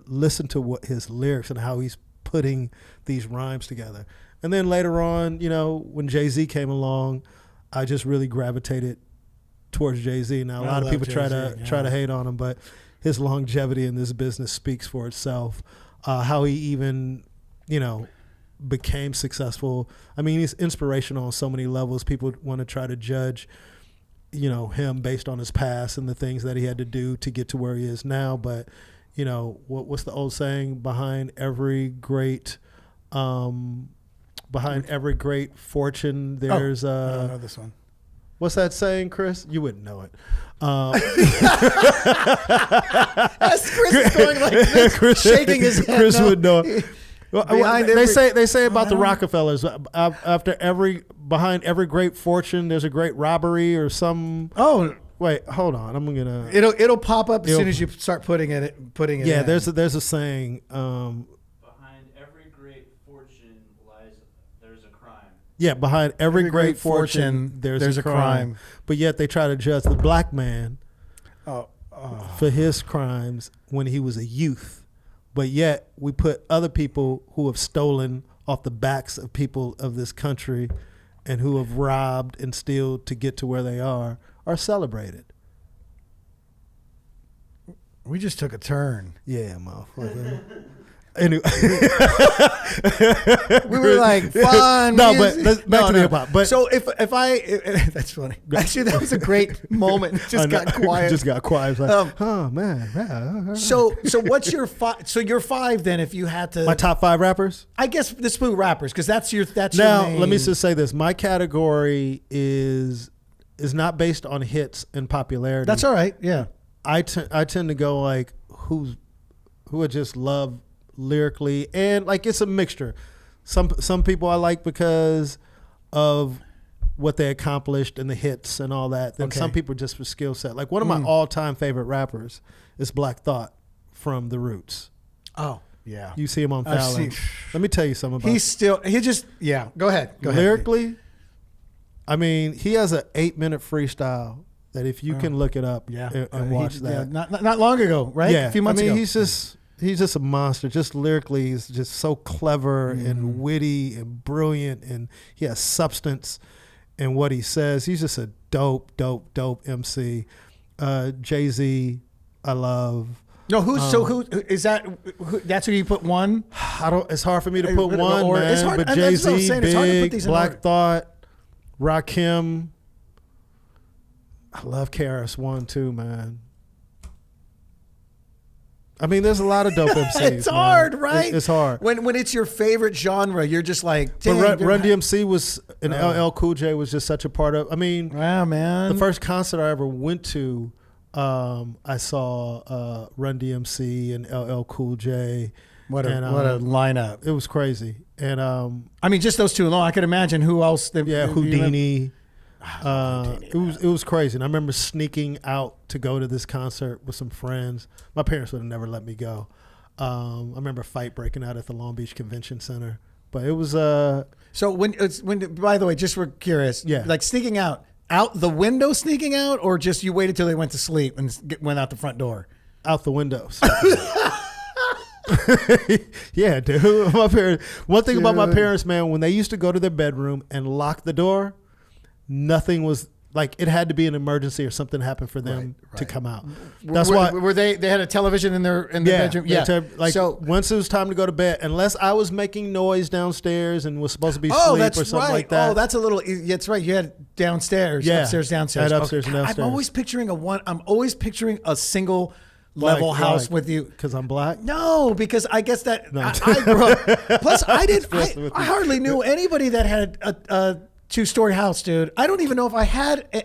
listen to what his lyrics and how he's putting these rhymes together. And then later on, when Jay-Z came along, I just really gravitated towards Jay-Z. Now a lot of people try to hate on him, but his longevity in this business speaks for itself. How he even, became successful. I mean, he's inspirational on so many levels. People want to try to judge, him based on his past and the things that he had to do to get to where he is now. But, what's the old saying? Behind every great fortune, there's I don't know this one. What's that saying, Chris? You wouldn't know it. As Chris is going like this, shaking his head. Chris would know it. They say about the Rockefellers, behind every great fortune, there's a great robbery or some. Oh, wait, hold on. I'm gonna. It'll pop up as soon as you start putting it. Yeah, there's a saying. Behind every great fortune lies there's a crime. Yeah, behind every great fortune, there's a crime. But yet they try to judge the black man for his crimes when he was a youth. But yet we put other people who have stolen off the backs of people of this country and who have robbed and steal to get to where they are celebrated. We just took a turn. Yeah, motherfucker. Anyway, we were like fun. No, but back to the hip hop. But so if that's funny. Actually, that was a great moment. It just got quiet. It just got quiet. Like, oh man. So what's your five? So your five then, if you had to. My top 5 rappers. I guess let's put rappers because that's your now. Your let me just say this: my category is not based on hits and popularity. That's all right. Yeah. I tend to go like who I just love lyrically, and like it's a mixture. Some people I like because of what they accomplished and the hits and all that. Then some people just for skill set. Like one of my all-time favorite rappers is Black Thought from The Roots. Oh, yeah. You see him on Fallon. Let me tell you something about Go ahead. Lyrically, I mean, he has an 8-minute freestyle that if you can look it up and watch that. Yeah, not long ago, right? Yeah. A few months ago. He's just a monster. Just lyrically, he's just so clever and witty and brilliant, and he has substance in what he says. He's just a dope MC. Jay-Z, I love. No, who is that? That's who you put one? It's hard for me to put one, man. It's hard, but Jay-Z, Big, Black Thought, Rakim. I love KRS-One too, man. I mean, there's a lot of dope MCs. It's hard, right? It's hard. When it's your favorite genre, you're just like, dang. But Run DMC was, and LL Cool J was just such a part of. I mean, wow, man. The first concert I ever went to, I saw Run DMC and LL Cool J. What a lineup! It was crazy, and I mean, just those two alone. I could imagine who else. Houdini. It was crazy, and I remember sneaking out to go to this concert with some friends. My parents would have never let me go. I remember a fight breaking out at the Long Beach Convention Center, but it was. So when by the way, just for curious, like sneaking out the window, sneaking out, or just you waited till they went to sleep and went out the front door, out the windows. Yeah, dude. My parents. One thing about my parents, man, when they used to go to their bedroom and lock the door. Nothing was like it had to be an emergency or something happened for them to come out. That's why they had a television in their bedroom. So once it was time to go to bed, unless I was making noise downstairs and was supposed to be asleep or something like that. Oh, that's a little. That's right. You had downstairs, upstairs, downstairs. I had upstairs and downstairs. I'm always picturing a single level house with you. Because I'm black? No, because I guess that I grew up. Plus, I hardly knew anybody that had a 2-story house, dude. I don't even know if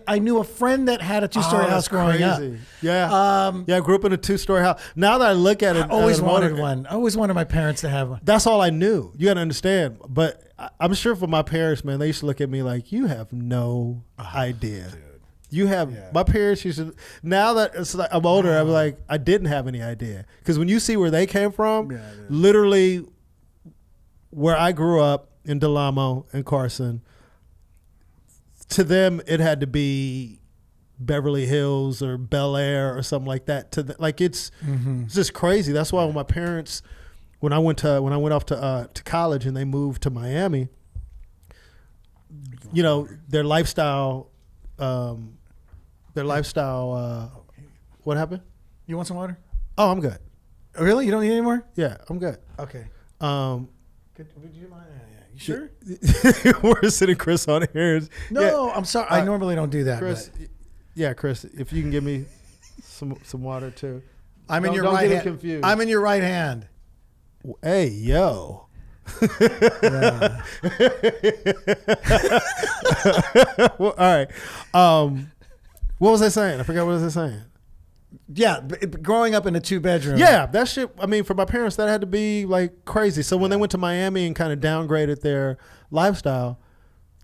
I knew a friend that had a 2-story house growing up. Yeah. I grew up in a 2-story house. Now that I look at it, I always wanted one. I always wanted my parents to have one. That's all I knew. You got to understand. But I'm sure for my parents, man, they used to look at me like, you have no idea. Dude. You have, my parents used to, now that it's like I'm older, I'm like, I didn't have any idea. Because when you see where they came from, literally where I grew up in Del Amo and Carson, to them, it had to be Beverly Hills or Bel Air or something like that. It's just crazy. That's why when my parents, when I went off to college and they moved to Miami, you know, their lifestyle. What happened? You want some water? Oh, I'm good. Really? You don't need any more? Yeah, I'm good. Okay. Would you mind? You sure? We're sitting Chris on here. No, I'm sorry. I normally don't do that. Chris, Chris, if you can give me some water too. I'm in your right hand. Confused. I'm in your right hand. Hey, yo. Well, all right. What was I saying? I forgot what I was saying. Yeah, growing up in a 2-bedroom. Yeah, that shit. I mean, for my parents, that had to be like crazy. So when they went to Miami and kind of downgraded their lifestyle,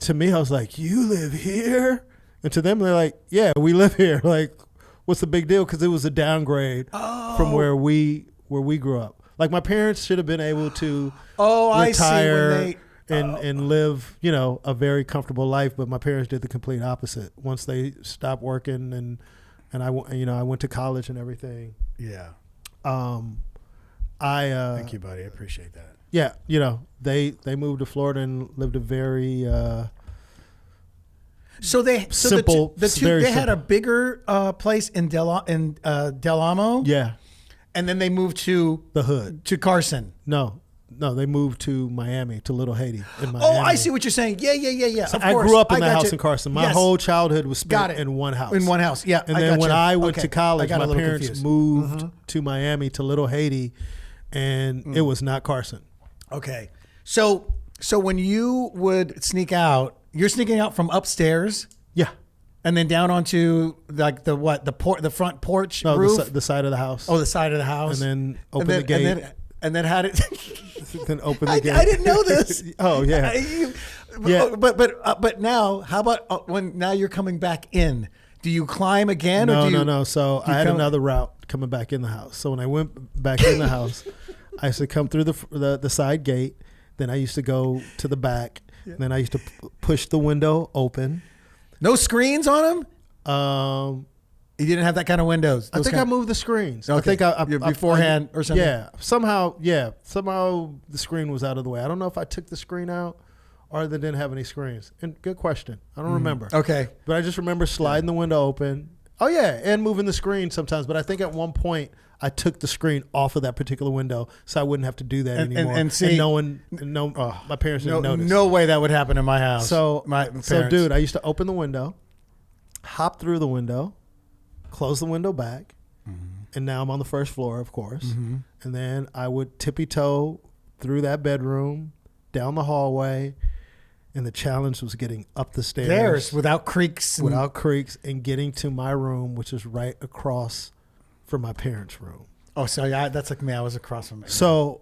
to me, I was like, "You live here?" And to them, they're like, "Yeah, we live here." Like, what's the big deal? Because it was a downgrade from where we grew up. Like my parents should have been able to retire and live, you know, a very comfortable life. But my parents did the complete opposite. Once they stopped working and I went to college and everything. Yeah. Thank you, buddy. I appreciate that. Yeah, you know, they moved to Florida and lived a very simple. They had a bigger place in Del Amo. Yeah. And then they moved to the hood, to Carson. No, they moved to Miami, to Little Haiti in Miami. Oh, I see what you're saying. Yeah. So I grew up in that house in Carson. My whole childhood was spent in one house. In one house, yeah. And then when I went to college, my parents moved to Miami, to Little Haiti, and it was not Carson. Okay. So when you would sneak out, you're sneaking out from upstairs? Yeah. And then down onto like the front porch roof? The side of the house. Oh, the side of the house. And then open the gate. And then had it. Then open the gate. I didn't know this. Oh yeah. Yeah. But now, how about when now you're coming back in? Do you climb again? No. So I had another route coming back in the house. So when I went back in the house, I used to come through the side gate. Then I used to go to the back. Yeah. Then I used to push the window open. No screens on them? You didn't have that kind of windows? I think I moved the screens. Okay. I think I beforehand or something? Yeah. Somehow the screen was out of the way. I don't know if I took the screen out or they didn't have any screens. And good question. I don't remember. Okay. But I just remember sliding the window open. Oh, yeah, and moving the screen sometimes. But I think at one point I took the screen off of that particular window so I wouldn't have to do that anymore. And see, my parents didn't notice. No way that would happen in my house. So, dude, I used to open the window, hop through the window, close the window back, and now I'm on the first floor, of course. And then I would tippy-toe through that bedroom, down the hallway, and the challenge was getting up the stairs. Without creaks. And getting to my room, which is right across from my parents' room. Oh, so that's like me. I was across from it. So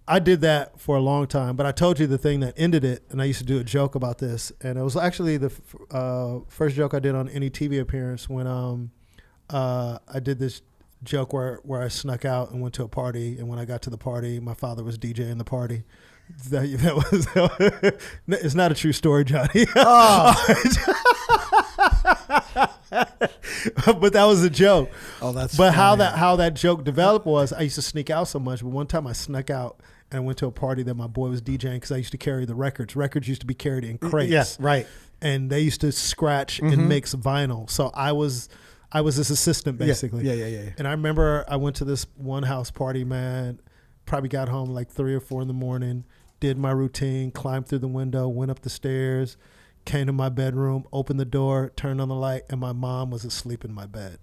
I did that for a long time, but I told you the thing that ended it, and I used to do a joke about this, and it was actually the first joke I did on any TV appearance when I did this joke where I snuck out and went to a party, and when I got to the party, my father was DJing the party. It's not a true story, Johnny. Oh. But that was a joke. Oh, that's but funny. how that joke developed was I used to sneak out so much, but one time I snuck out and I went to a party that my boy was DJing because I used to carry the records. Records used to be carried in crates. Yes, right. And they used to scratch and mix vinyl. So I was his assistant basically. Yeah. And I remember I went to this one house party, man. Probably got home like 3 or 4 in the morning, did my routine, climbed through the window, went up the stairs, came to my bedroom, opened the door, turned on the light, and my mom was asleep in my bed.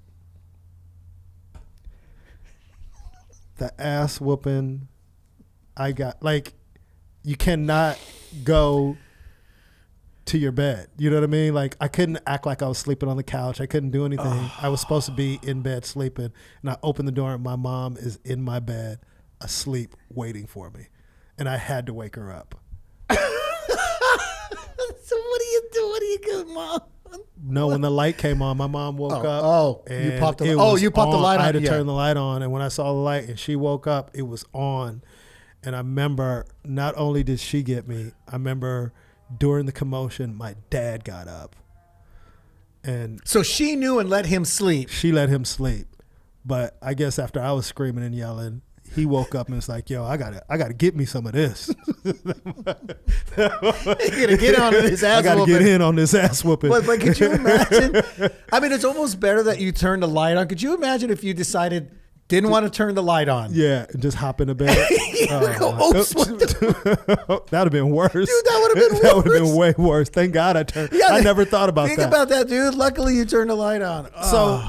The ass whooping I got, like, you cannot go to your bed. You know what I mean? Like, I couldn't act like I was sleeping on the couch. I couldn't do anything. I was supposed to be in bed sleeping, and I opened the door, and my mom is in my bed, asleep, waiting for me. And I had to wake her up. So what do you do? What do you do, Mom? No, when the light came on, my mom woke up. Oh, you popped the light. You popped the light on. I had to turn the light on, and when I saw the light and she woke up, it was on. And I remember not only did she get me, I remember during the commotion, my dad got up. And so she knew and let him sleep. She let him sleep. But I guess after I was screaming and yelling, he woke up and was like, "Yo, I gotta get me some of this. You gotta get on this ass. I gotta get in on this ass whooping." But could you imagine? I mean, it's almost better that you turned the light on. Could you imagine if you decided didn't want to turn the light on? Yeah, and just hop into bed. That'd have been worse. Dude, that would have been worse. That would have been way worse. Thank God I turned. Yeah, I never thought about that. Think about that, dude. Luckily, you turned the light on. So.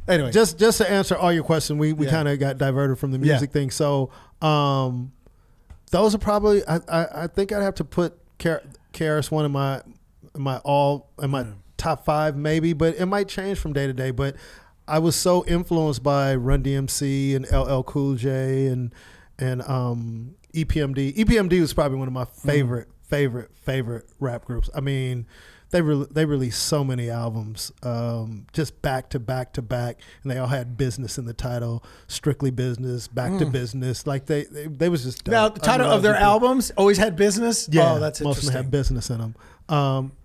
Anyway, just to answer all your questions, we kind of got diverted from the music thing. So those are probably I think I'd have to put KRS-One in my top 5 maybe, but it might change from day to day. But I was so influenced by Run DMC and LL Cool J and EPMD. EPMD was probably one of my favorite rap groups. I mean, they released so many albums, just back to back to back, and they all had business in the title. Strictly Business, Back to Business. Like they was just dope. Now the title of their albums always had business. Yeah, oh, that's most interesting. of them had business in them.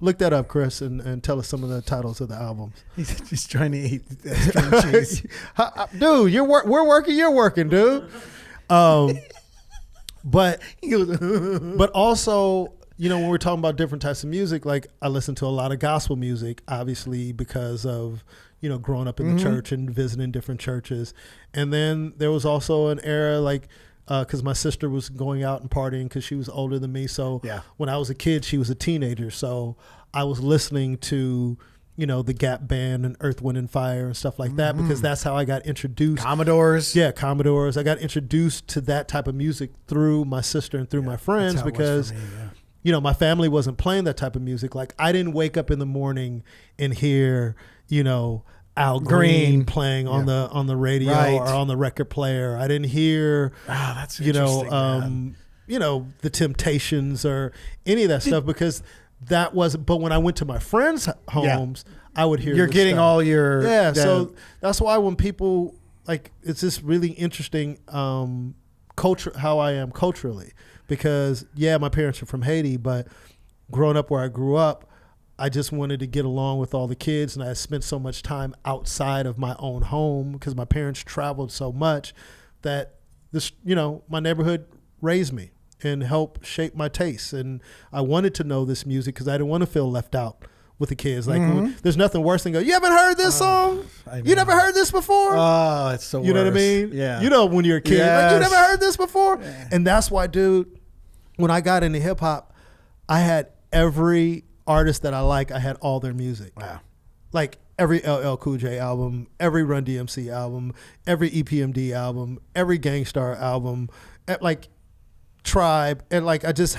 Look that up, Chris, and tell us some of the titles of the albums. He's trying to eat string cheese. Dude, we're working. You're working, dude. But also, you know, when we're talking about different types of music, like I listen to a lot of gospel music, obviously because of, you know, growing up in the church and visiting different churches. And then there was also an era like, because my sister was going out and partying because she was older than me. So when I was a kid, she was a teenager. So I was listening to, you know, the Gap Band and Earth, Wind and Fire and stuff like that, because that's how I got introduced. Commodores. Yeah, Commodores. I got introduced to that type of music through my sister and through my friends because you know, my family wasn't playing that type of music. Like I didn't wake up in the morning and hear, you know, Al Green playing on the radio or on the record player. I didn't hear, that's you know, the Temptations or any of that stuff because that wasn't. But when I went to my friends' homes, I would hear. You're getting stuff. all your So that's why when people like, it's this really interesting culture how I am culturally because my parents are from Haiti, but growing up where I grew up. I just wanted to get along with all the kids, and I spent so much time outside of my own home because my parents traveled so much that this, you know, my neighborhood raised me and helped shape my tastes. And I wanted to know this music because I didn't want to feel left out with the kids. Like, there's nothing worse than go, you haven't heard this song? You never heard this before? Oh, it's so You know what I mean? Yeah. You know, when you're a kid, like, you never heard this before? Yeah. And that's why, dude, when I got into hip hop, I had every artist that I like, I had all their music. Wow. Like every LL Cool J album, every Run DMC album, every EPMD album, every Gangstar album, like Tribe, and like I just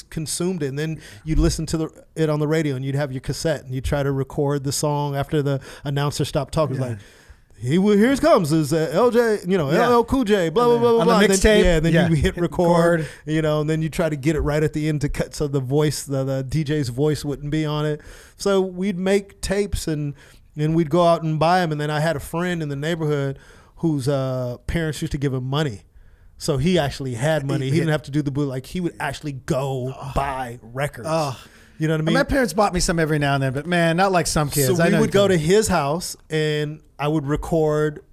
consumed it. And then you'd listen to it on the radio, and you'd have your cassette, and you try to record the song after the announcer stopped talking. It's like, here it comes is LJ, you know, LL Cool J, blah blah blah blah. On the mixtape, and then you hit record, you know, and then you try to get it right at the end to cut so the voice, the DJ's voice wouldn't be on it. So we'd make tapes and we'd go out and buy them. And then I had a friend in the neighborhood whose parents used to give him money. So he actually had money. He didn't have to do the boot. Like he would actually go buy records. You know what I mean? My parents bought me some every now and then, but man, not like some kids. So we would go to his house and I would record,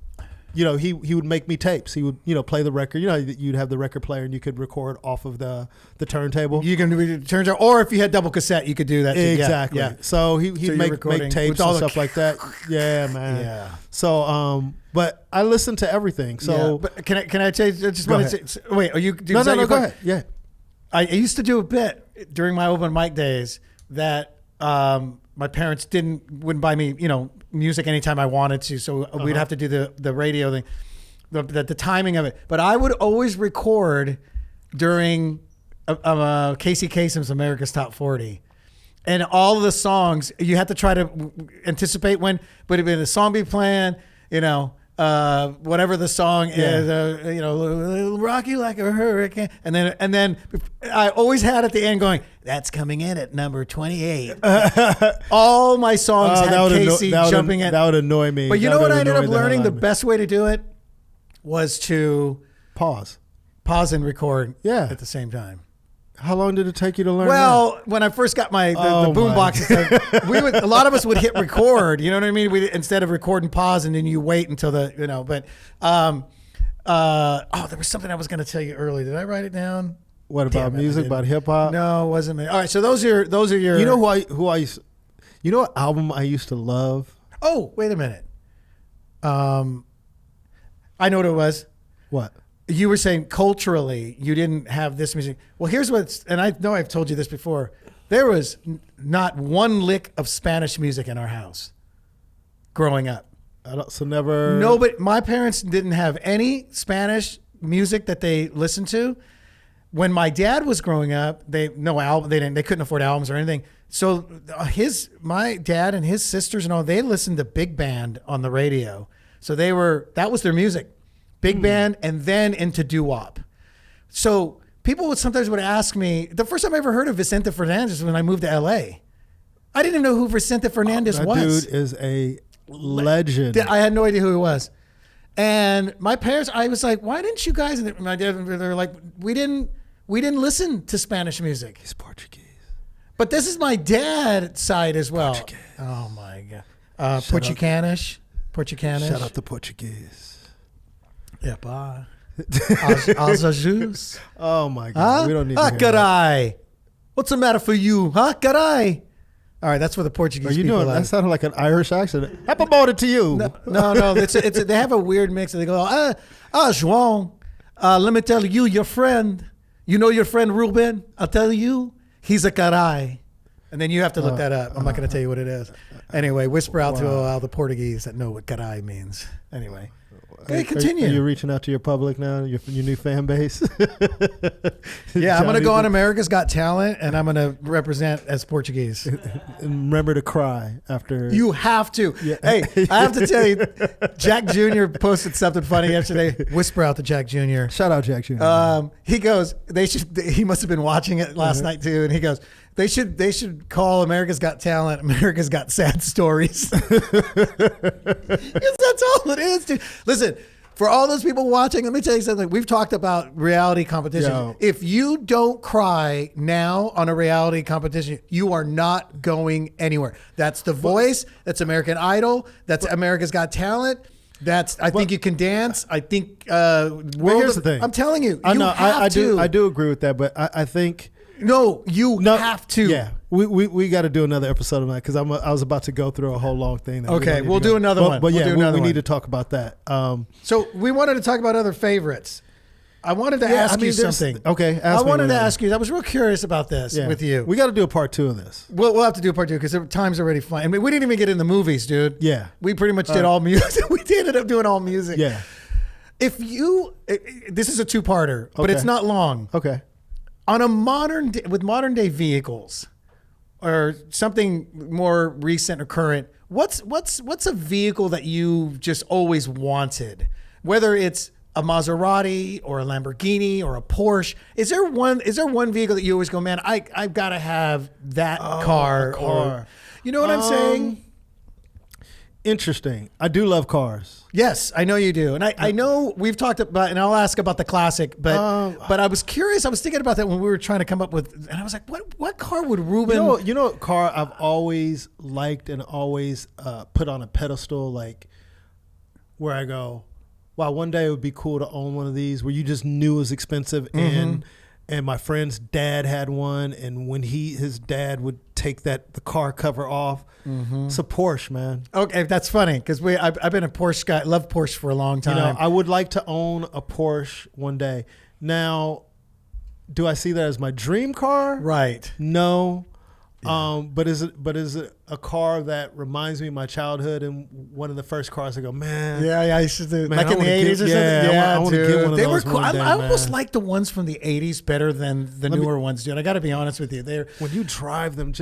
you know, he would make me tapes. He would, you know, play the record. You know, you'd have the record player and you could record off of the turntable. You can do the turntable, or if you had double cassette, you could do that too. Exactly. Yeah. So he'd make tapes and stuff like that. Yeah, man. Yeah. So, but I listened to everything. So, but can I tell you, I just want to say, wait, are you? No, go ahead. Yeah. I used to do a bit during my open mic days that my parents wouldn't buy me, you know, music anytime I wanted to. So we'd have to do the radio thing, the timing of it. But I would always record during Casey Kasem's America's Top 40. And all of the songs, you had to try to anticipate when the song be playing, you know, whatever the song is, you know, rock you like a hurricane. And then I always had at the end going, that's coming in at number 28. All my songs had Casey jumping in. That would annoy me. But you know what I ended up learning? The best way to do it was to pause and record at the same time. How long did it take you to learn that? When I first got the boom boxes, a lot of us would hit record, you know what I mean? Instead of record and pause and then you wait until there was something I was going to tell you earlier. Did I write it down? What about music, about hip hop? No, it wasn't me. All right. So those are your, you know you know what album I used to love? Oh, wait a minute. I know what it was. What? You were saying culturally you didn't have this music. Well, here's and I know I've told you this before. There was not one lick of Spanish music in our house growing up. Nobody. My parents didn't have any Spanish music that they listened to. When my dad was growing up, they couldn't afford albums or anything. So my dad and his sisters and all, they listened to big band on the radio. So that was their music. Big band, and then into doo-wop. So people sometimes would ask me, the first time I ever heard of Vicente Fernandez was when I moved to LA. I didn't even know who Vicente Fernandez was. That dude is a legend. I had no idea who he was. And my parents, I was like, why didn't you guys? And my dad, they're like, we didn't listen to Spanish music. He's Portuguese. But this is my dad's side as well. Portuguese. Oh my God. Portuguese. Shout out to Portuguese. Yeah, bye. Aos Oh my God. We don't need to hear carai. What's the matter for you? Carai. All right, that's what the Portuguese people that sounded like an Irish accent. Happy birthday to you. No. They have a weird mix. They go, João, let me tell you, your friend, you know your friend Ruben? I'll tell you, he's a carai. And then you have to look that up. I'm not going to tell you what it is. Anyway, whisper out to all the Portuguese that know what carai means. Anyway. Hey, continue. Are you reaching out to your public now, your new fan base? Yeah, I'm going to go on America's Got Talent, and I'm going to represent as Portuguese. And remember to cry after. You have to. Yeah. Hey, I have to tell you, Jack Jr. posted something funny yesterday. Whisper out to Jack Jr. Shout out Jack Jr. He goes, he must have been watching it last night too, and he goes, they should call America's Got Talent America's Got Sad Stories. Because that's all it is, dude. Listen, for all those people watching, let me tell you something. We've talked about reality competition. Yo. If you don't cry now on a reality competition, you are not going anywhere. That's The Voice. That's American Idol. That's America's Got Talent. I think you can dance. I think here's the thing. I'm telling you, I do agree with that, but I think you have to. Yeah, we got to do another episode of that because I was about to go through a whole long thing. Okay, we'll do another one. But yeah, we need to talk about that. So we wanted to talk about other favorites. I wanted to ask you something. Okay, I wanted to ask you. I was real curious about this with you. We got to do a part 2 of this. We'll have to do a part 2 because time's already flying. I mean, we didn't even get in the movies, dude. Yeah, we pretty much did all music. We ended up doing all music. Yeah. This is a 2-parter, but it's not long. Okay. On with modern day vehicles, or something more recent or current, what's a vehicle that you just always wanted? Whether it's a Maserati or a Lamborghini or a Porsche, is there one vehicle that you always go, man, I've got to have that car? Or, you know what I'm saying? Interesting. I do love cars. Yes, I know you do. And I know we've talked about, and I'll ask about the classic, but I was curious. I was thinking about that when we were trying to come up with, and I was like, what car would Ruben? You know what car I've always liked and always put on a pedestal, like where I go, wow, one day it would be cool to own one of these where you just knew it was expensive. And my friend's dad had one, and when his dad would take the car cover off, it's a Porsche, man. Okay, that's funny because I've been a Porsche guy. Love Porsche for a long time. You know, I would like to own a Porsche one day. Now, do I see that as my dream car? Right. No. Yeah. But is it a car that reminds me of my childhood and one of the first cars I go, man. Yeah, I used to like in the 80s or something. Yeah, I want to get one of those. They were cool. One day, I almost like the ones from the 80s better than the newer ones, dude. I got to be honest with you. When you drive them,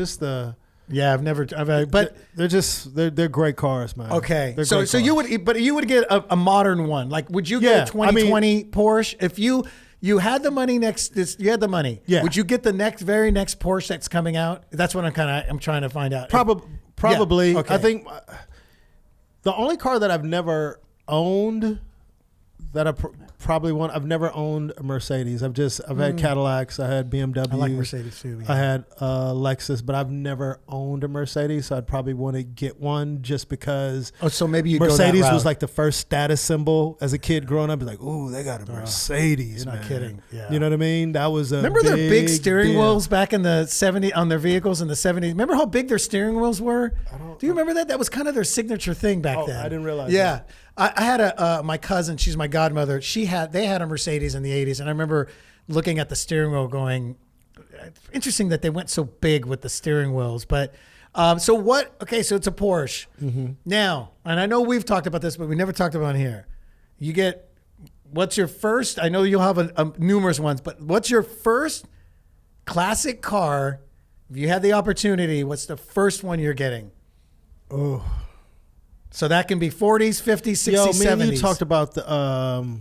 but they're great cars, man. Okay. So you would get a modern one. Like, would you get a 2020 Porsche if you had the money you had the money. Yeah. Would you get the very next Porsche that's coming out? That's what I'm trying to find out. Probably. Yeah. Okay. I think the only car that I've never owned that I probably want. I've never owned a Mercedes. I've had Cadillacs. I had BMW. I like Mercedes too. Yeah. I had Lexus, but I've never owned a Mercedes. So I'd probably want to get one just because. Oh, so maybe you Mercedes go that route. was like the first status symbol as a kid growing up. It's like, ooh, they got a Mercedes. You're not kidding. Yeah. You know what I mean? That was a remember their big steering wheels back in the 70s on their vehicles in the 70s. Remember how big their steering wheels were? Do you remember that? That was kind of their signature thing back then. I didn't realize. Yeah. That. I had my cousin, she's my godmother. They had a Mercedes in the 80s, and I remember looking at the steering wheel going, interesting that they went so big with the steering wheels. But so it's a Porsche. Mm-hmm. Now, and I know we've talked about this, but we never talked about it here. What's your first, I know you'll have numerous ones, but what's your first classic car? If you had the opportunity, what's the first one you're getting? Oh, so that can be 40s, 50s, 60s, 70s. You talked about the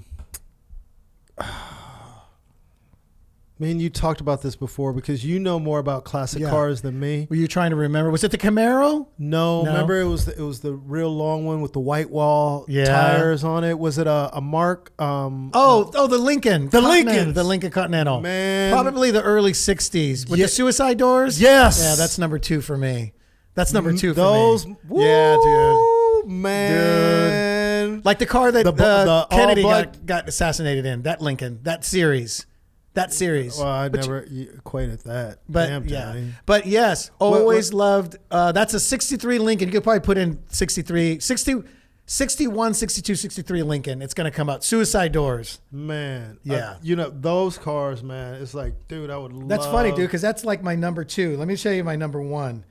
you talked about this before because you know more about classic cars than me. Were you trying to remember? Was it the Camaro? No. Remember it was the real long one with the white wall tires on it. Was it a Mark? The Lincoln. The Lincoln Continental. Man. Probably the early 60s with the suicide doors. Yes. Yeah, that's number 2 for me. That's number 2 for me. Woo, yeah, dude. Man. Dude. Like the car that Kennedy got assassinated in. That Lincoln. That series. Well, I never equated that. But damn, yeah. But yes, always loved. That's a 63 Lincoln. You could probably put in 61, 62, 63 Lincoln. It's going to come out. Suicide doors. Man. Yeah. Those cars, man. It's like, dude, I would love. That's funny, dude, because that's like my number 2. Let me show you my number 1.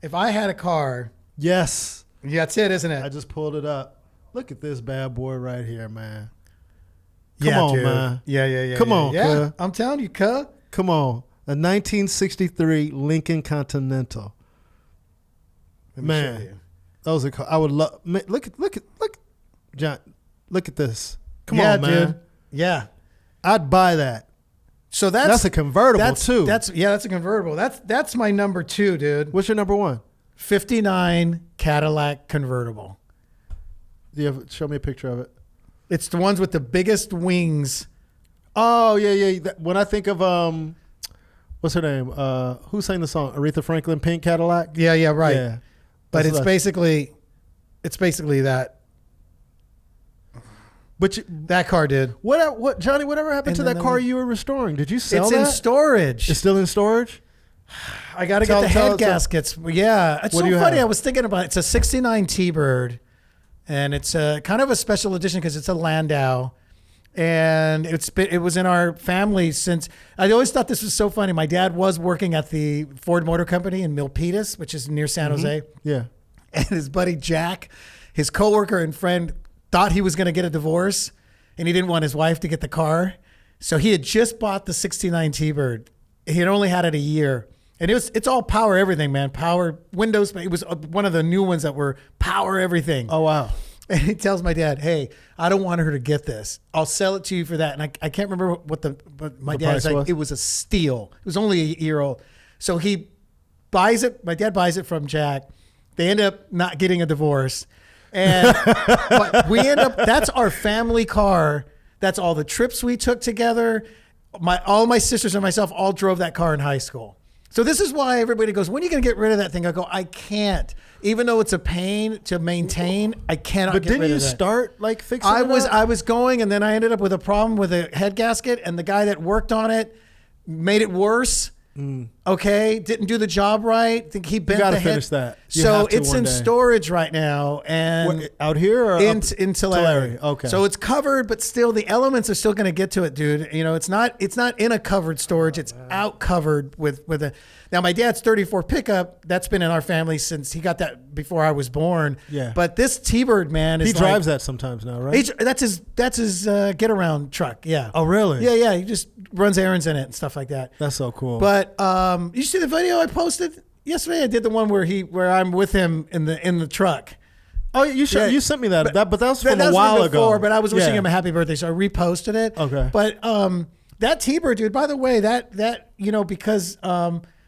If I had a car. Yes. Yeah, that's it, isn't it? I just pulled it up. Look at this bad boy right here, man. Come on, dude. man. Yeah. Come on, yeah. cuz. I'm telling you, cuz. Come on. A 1963 Lincoln Continental. Man, those are. I would love. Look, John. Look at this. Come on, man. Dude. Yeah, I'd buy that. So that's a convertible too. That's a convertible. That's my number 2, dude. What's your number 1? 59 Cadillac convertible. Show me a picture of it. It's the ones with the biggest wings. Oh yeah. When I think of what's her name? Who sang the song? Aretha Franklin, Pink Cadillac. Yeah, right. Yeah. But it's basically that. But that car did. What Johnny? Whatever happened to that car you were restoring? Did you sell that? It's in storage. It's still in storage? I got to get the head gaskets. Yeah. It's so funny. I was thinking about it. It's a 69 T-Bird, and it's kind of a special edition because it's a Landau. And it was in our family since. I always thought this was so funny. My dad was working at the Ford Motor Company in Milpitas, which is near San Jose. Yeah. And his buddy Jack, his coworker and friend, thought he was going to get a divorce, and he didn't want his wife to get the car. So he had just bought the 69 T-Bird. He had only had it a year. And it's all power everything, man. Power windows. It was one of the new ones that were power everything. Oh, wow. And he tells my dad, hey, I don't want her to get this. I'll sell it to you for that. And I can't remember but my dad's like, it was a steal. It was only a year old. So he buys it. My dad buys it from Jack. They end up not getting a divorce. And but we end up, that's our family car. That's all the trips we took together. All my sisters and myself all drove that car in high school. So this is why everybody goes, when are you going to get rid of that thing? I go, I can't. Even though it's a pain to maintain, I cannot get rid of it. But didn't you start like fixing it I was going, and then I ended up with a problem with a head gasket, and the guy that worked on it made it worse. Okay, didn't do the job right. I think he bent the head. You got to finish that. So it's in storage right now, and out here or in Tulare. Okay, so it's covered, but still the elements are still going to get to it, dude. You know, it's not in a covered storage. It's out covered with a. Now my dad's 34 pickup. That's been in our family since he got that before I was born. Yeah. But this T-Bird, man, is he drives that sometimes now, right? That's his get around truck. Yeah. Oh really? Yeah. He just runs errands in it and stuff like that. That's so cool. But you see the video I posted yesterday? I did the one where I'm with him in the truck. Oh, you sent me that. But that was from a while ago. But I was wishing him a happy birthday, so I reposted it. Okay. But that T-Bird, dude. By the way, that because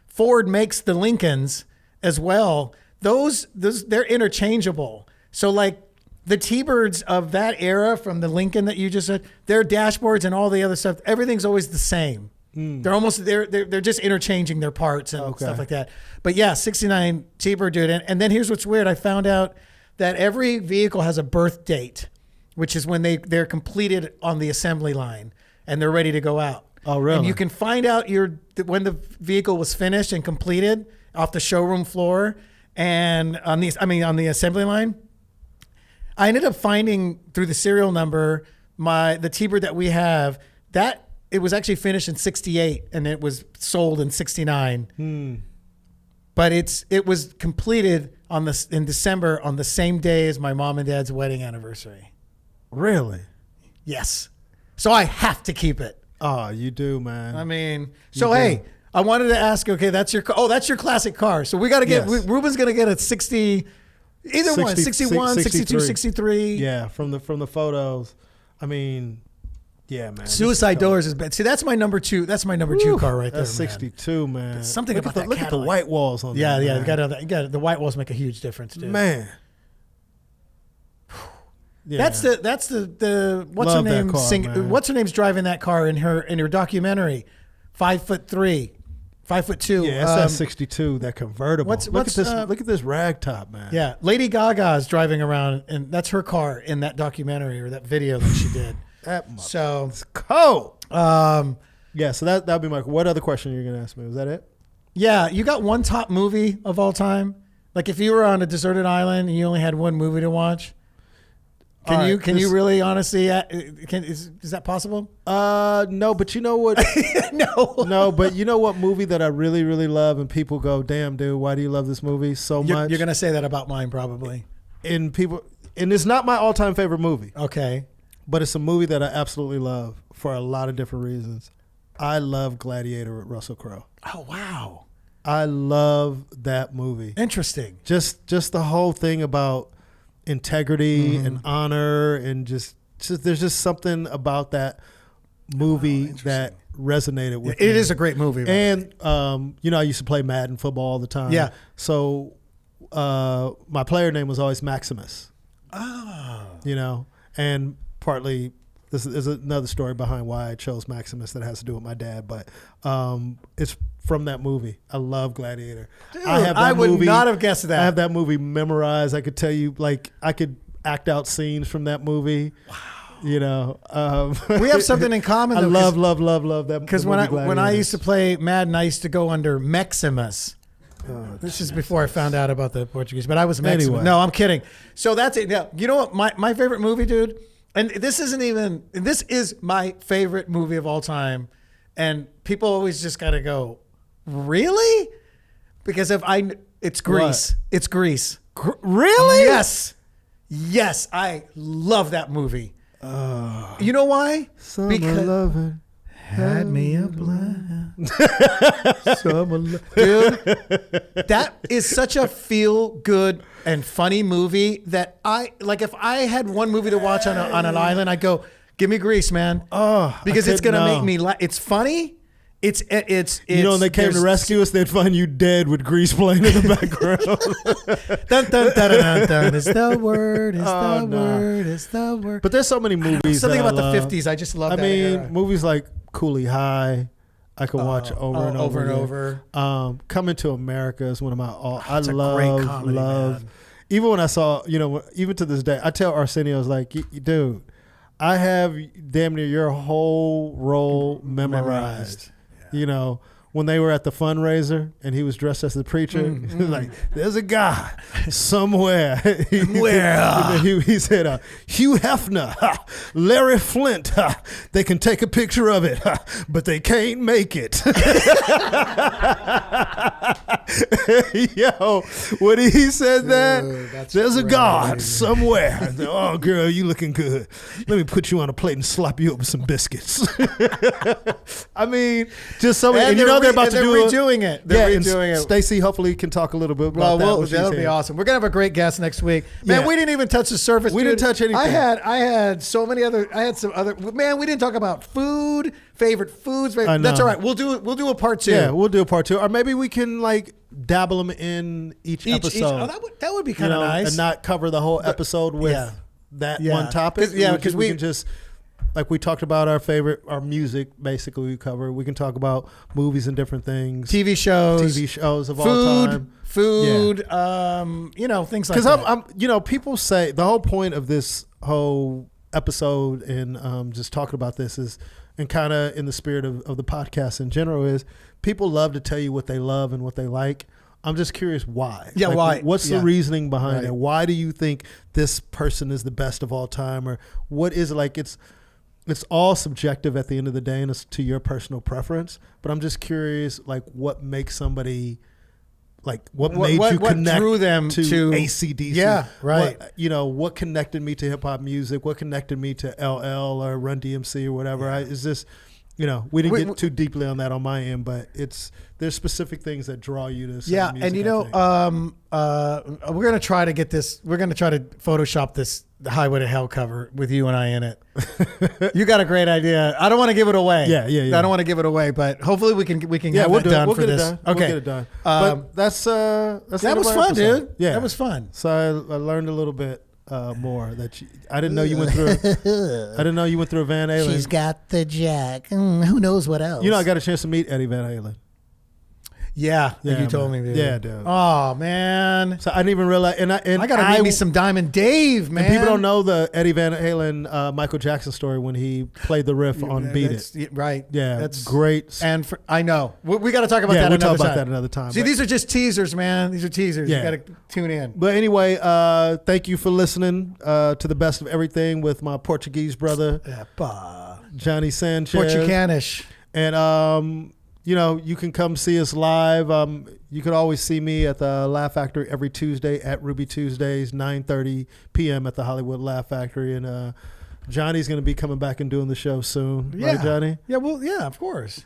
Ford makes the Lincolns as well. Those they're interchangeable. So like the T-Birds of that era from the Lincoln that you just said, their dashboards and all the other stuff, everything's always the same. They're just interchanging their parts and stuff like that. But yeah, 69 T-Bird, dude. And then here's what's weird. I found out that every vehicle has a birth date, which is when they're completed on the assembly line and they're ready to go out. Oh, really? And you can find out when the vehicle was finished and completed off the showroom floor and on the assembly line. I ended up finding through the serial number the T-Bird that we have that it was actually finished in 68 and it was sold in 69. But it was completed in December on the same day as my mom and dad's wedding anniversary. Really? Yes. So I have to keep it. Oh, you do, man. I mean, hey, I wanted to ask, okay, that's your classic car. So we got to get, Ruben's going to get a 60, either 60, one, 61, 62, 63. Yeah, from the photos. I mean, yeah, man. Suicide Doors is bad. See, that's my number 2. That's my number 2 car right there, That's 62, man. There's something about that Look at the white walls on that. Yeah, you got the white walls make a huge difference, dude. Man. Yeah. That's the what's Love her name? That car, what's her name's driving that car in her documentary? 5'3", 5'2". Yeah, that's that 62, that convertible. Look at this rag top, man. Yeah, Lady Gaga is driving around, and that's her car in that documentary or that video that she did. So it's cold. Yeah, so that'd be my. What other question are you gonna ask me? Was that it? Yeah, you got one top movie of all time. Like if you were on a deserted island and you only had one movie to watch. Can you really honestly? Is that possible? No, but you know what? No, but you know what movie that I really, really love, and people go, "Damn, dude, why do you love this movie so much?" You're gonna say that about mine, probably. And people, and it's not my all-time favorite movie. Okay. But it's a movie that I absolutely love for a lot of different reasons. I love Gladiator with Russell Crowe. Oh, wow. I love that movie. Interesting. Just the whole thing about integrity and honor, and just there's just something about that movie that resonated with me. It is a great movie. And I used to play Madden football all the time. Yeah. So my player name was always Maximus. Oh. And partly this is another story behind why I chose Maximus that has to do with my dad, but it's from that movie. I love Gladiator. Dude, I would not have guessed that. I have that movie memorized. I could tell you, I could act out scenes from that movie. Wow. We have something in common, though. I love that. Because when I used to play Madden, I used to go under Maximus. This is before I found out about the Portuguese, but I was Maximus. Anyway. No, I'm kidding. So that's it. Yeah, you know what? My favorite movie, dude, and this is my favorite movie of all time, and people always just gotta go, really? Because it's Grease. What? It's Grease. Really? Yes, I love that movie. You know why? Because loving had me a blind. Dude, that is such a feel-good and funny movie that if I had one movie to watch on an island, I'd go, give me Grease, man. Because it's going to make me laugh. It's funny. It's when they came to rescue us, they'd find you dead with Grease playing in the background. Dun, dun, dun, dun, dun, is the word, is the word, is the word. But there's so many movies. Something about the 50s. I just love that era. Movies like Cooley High, I can watch over and over. Coming to America is one of my great comedy, man. Even when I saw, even to this day, I tell Arsenio, I was like, dude, I have damn near your whole role memorized. When they were at the fundraiser and he was dressed as the preacher, like, there's a guy somewhere. Where? He said, Hugh Hefner, Larry Flint, they can take a picture of it, but they can't make it. Yo, when he said that, there's a God somewhere. I said, oh, girl, you looking good. Let me put you on a plate and slap you up with some biscuits. I mean, just so many. They're about to do redoing it. They're redoing it. Stacey hopefully can talk a little bit about that. That'll be awesome. We're gonna have a great guest next week. Man, we didn't even touch the surface. We didn't touch anything. I had so many other. I had some other. Man, we didn't talk about food, favorite foods. That's all right. We'll do a part 2. Yeah, we'll do a part 2, or maybe we can dabble them in each episode. That would be kind of nice, and not cover the whole episode with that one topic. Because we can just. Like we talked about our music, basically we cover. We can talk about movies and different things. TV shows of all time. Food, things like that. Because people say the whole point of this whole episode and just talking about this is, and kind of in the spirit of the podcast in general, is people love to tell you what they love and what they like. I'm just curious why. Yeah, why? What's the reasoning behind it? Why do you think this person is the best of all time? Or what is it? It's all subjective at the end of the day, and it's to your personal preference. But I'm just curious, what makes somebody, what made you connect drew them to AC/DC? Yeah, right. What connected me to hip hop music? What connected me to LL or Run DMC or whatever? We didn't get too deeply on that on my end, but there's specific things that draw you to certain music. And we're gonna try to get this. We're gonna try to Photoshop this Highway to Hell cover with you and I in it. You got a great idea. I don't want to give it away. Yeah. I don't want to give it away, but hopefully we can have that done for this. Okay, we'll get it done. But that was fun, dude. Yeah, that was fun. So I learned a little bit more that I didn't know you went through. I didn't know you went through a Van Halen. She's got the jack. Who knows what else? I got a chance to meet Eddie Van Halen. Yeah, you told me, dude. Yeah, dude. Oh man. So I didn't even realize, and I gotta meet me some Diamond Dave, man. And people don't know the Eddie Van Halen Michael Jackson story when he played the riff on "Beat It." Right. Yeah, that's great. And I know we got to talk about that. We'll talk about that another time. See, these are just teasers, man. These are teasers. You got to tune in. But anyway, thank you for listening to the best of everything with my Portuguese brother, Johnny Sanchez. Portuguese. And you can come see us live. You can always see me at the Laugh Factory every Tuesday at Ruby Tuesdays, 9:30 p.m. at the Hollywood Laugh Factory. And Johnny's going to be coming back and doing the show soon. Yeah. Right, Johnny? Yeah, well, yeah, of course.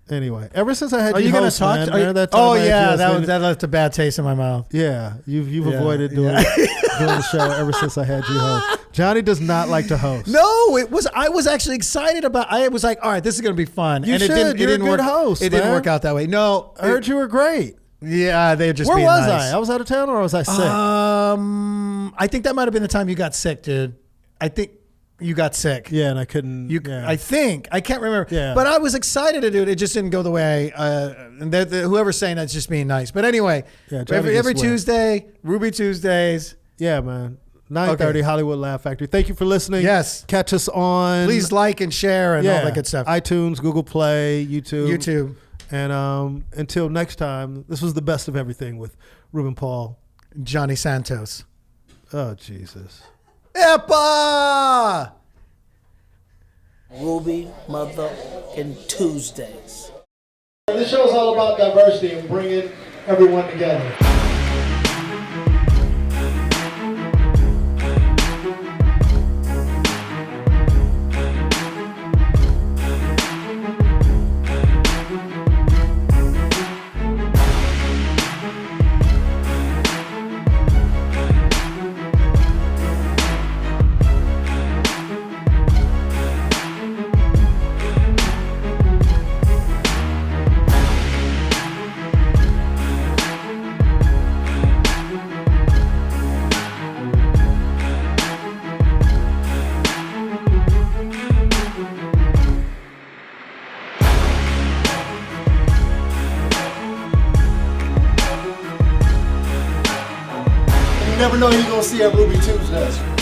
Anyway, ever since I had you going to talk? That left a bad taste in my mouth. Yeah, you've avoided doing the show ever since I had you host. Johnny does not like to host. No, I was actually excited about. I was like, all right, this is going to be fun. You're a good host. It didn't work out that way. No, I heard you were great. Yeah, they just. Where was nice. I? I was out of town, or was I sick? I think that might have been the time you got sick, dude. I think. You got sick. Yeah, and I couldn't. I think. I can't remember. Yeah. But I was excited to do it. It just didn't go the way. And whoever's saying that's just being nice. But anyway, every Tuesday, Ruby Tuesdays. Yeah, man. 9:30 Hollywood Laugh Factory. Thank you for listening. Yes. Catch us on. Please like and share and all that good stuff. iTunes, Google Play, YouTube. YouTube. And until next time, this was the best of everything with Ruben Paul. Johnny Santos. Oh, Jesus. Epa! Ruby motherfucking Tuesdays. This show is all about diversity and bringing everyone together. You never know who you're going to see at Ruby Tuesdays.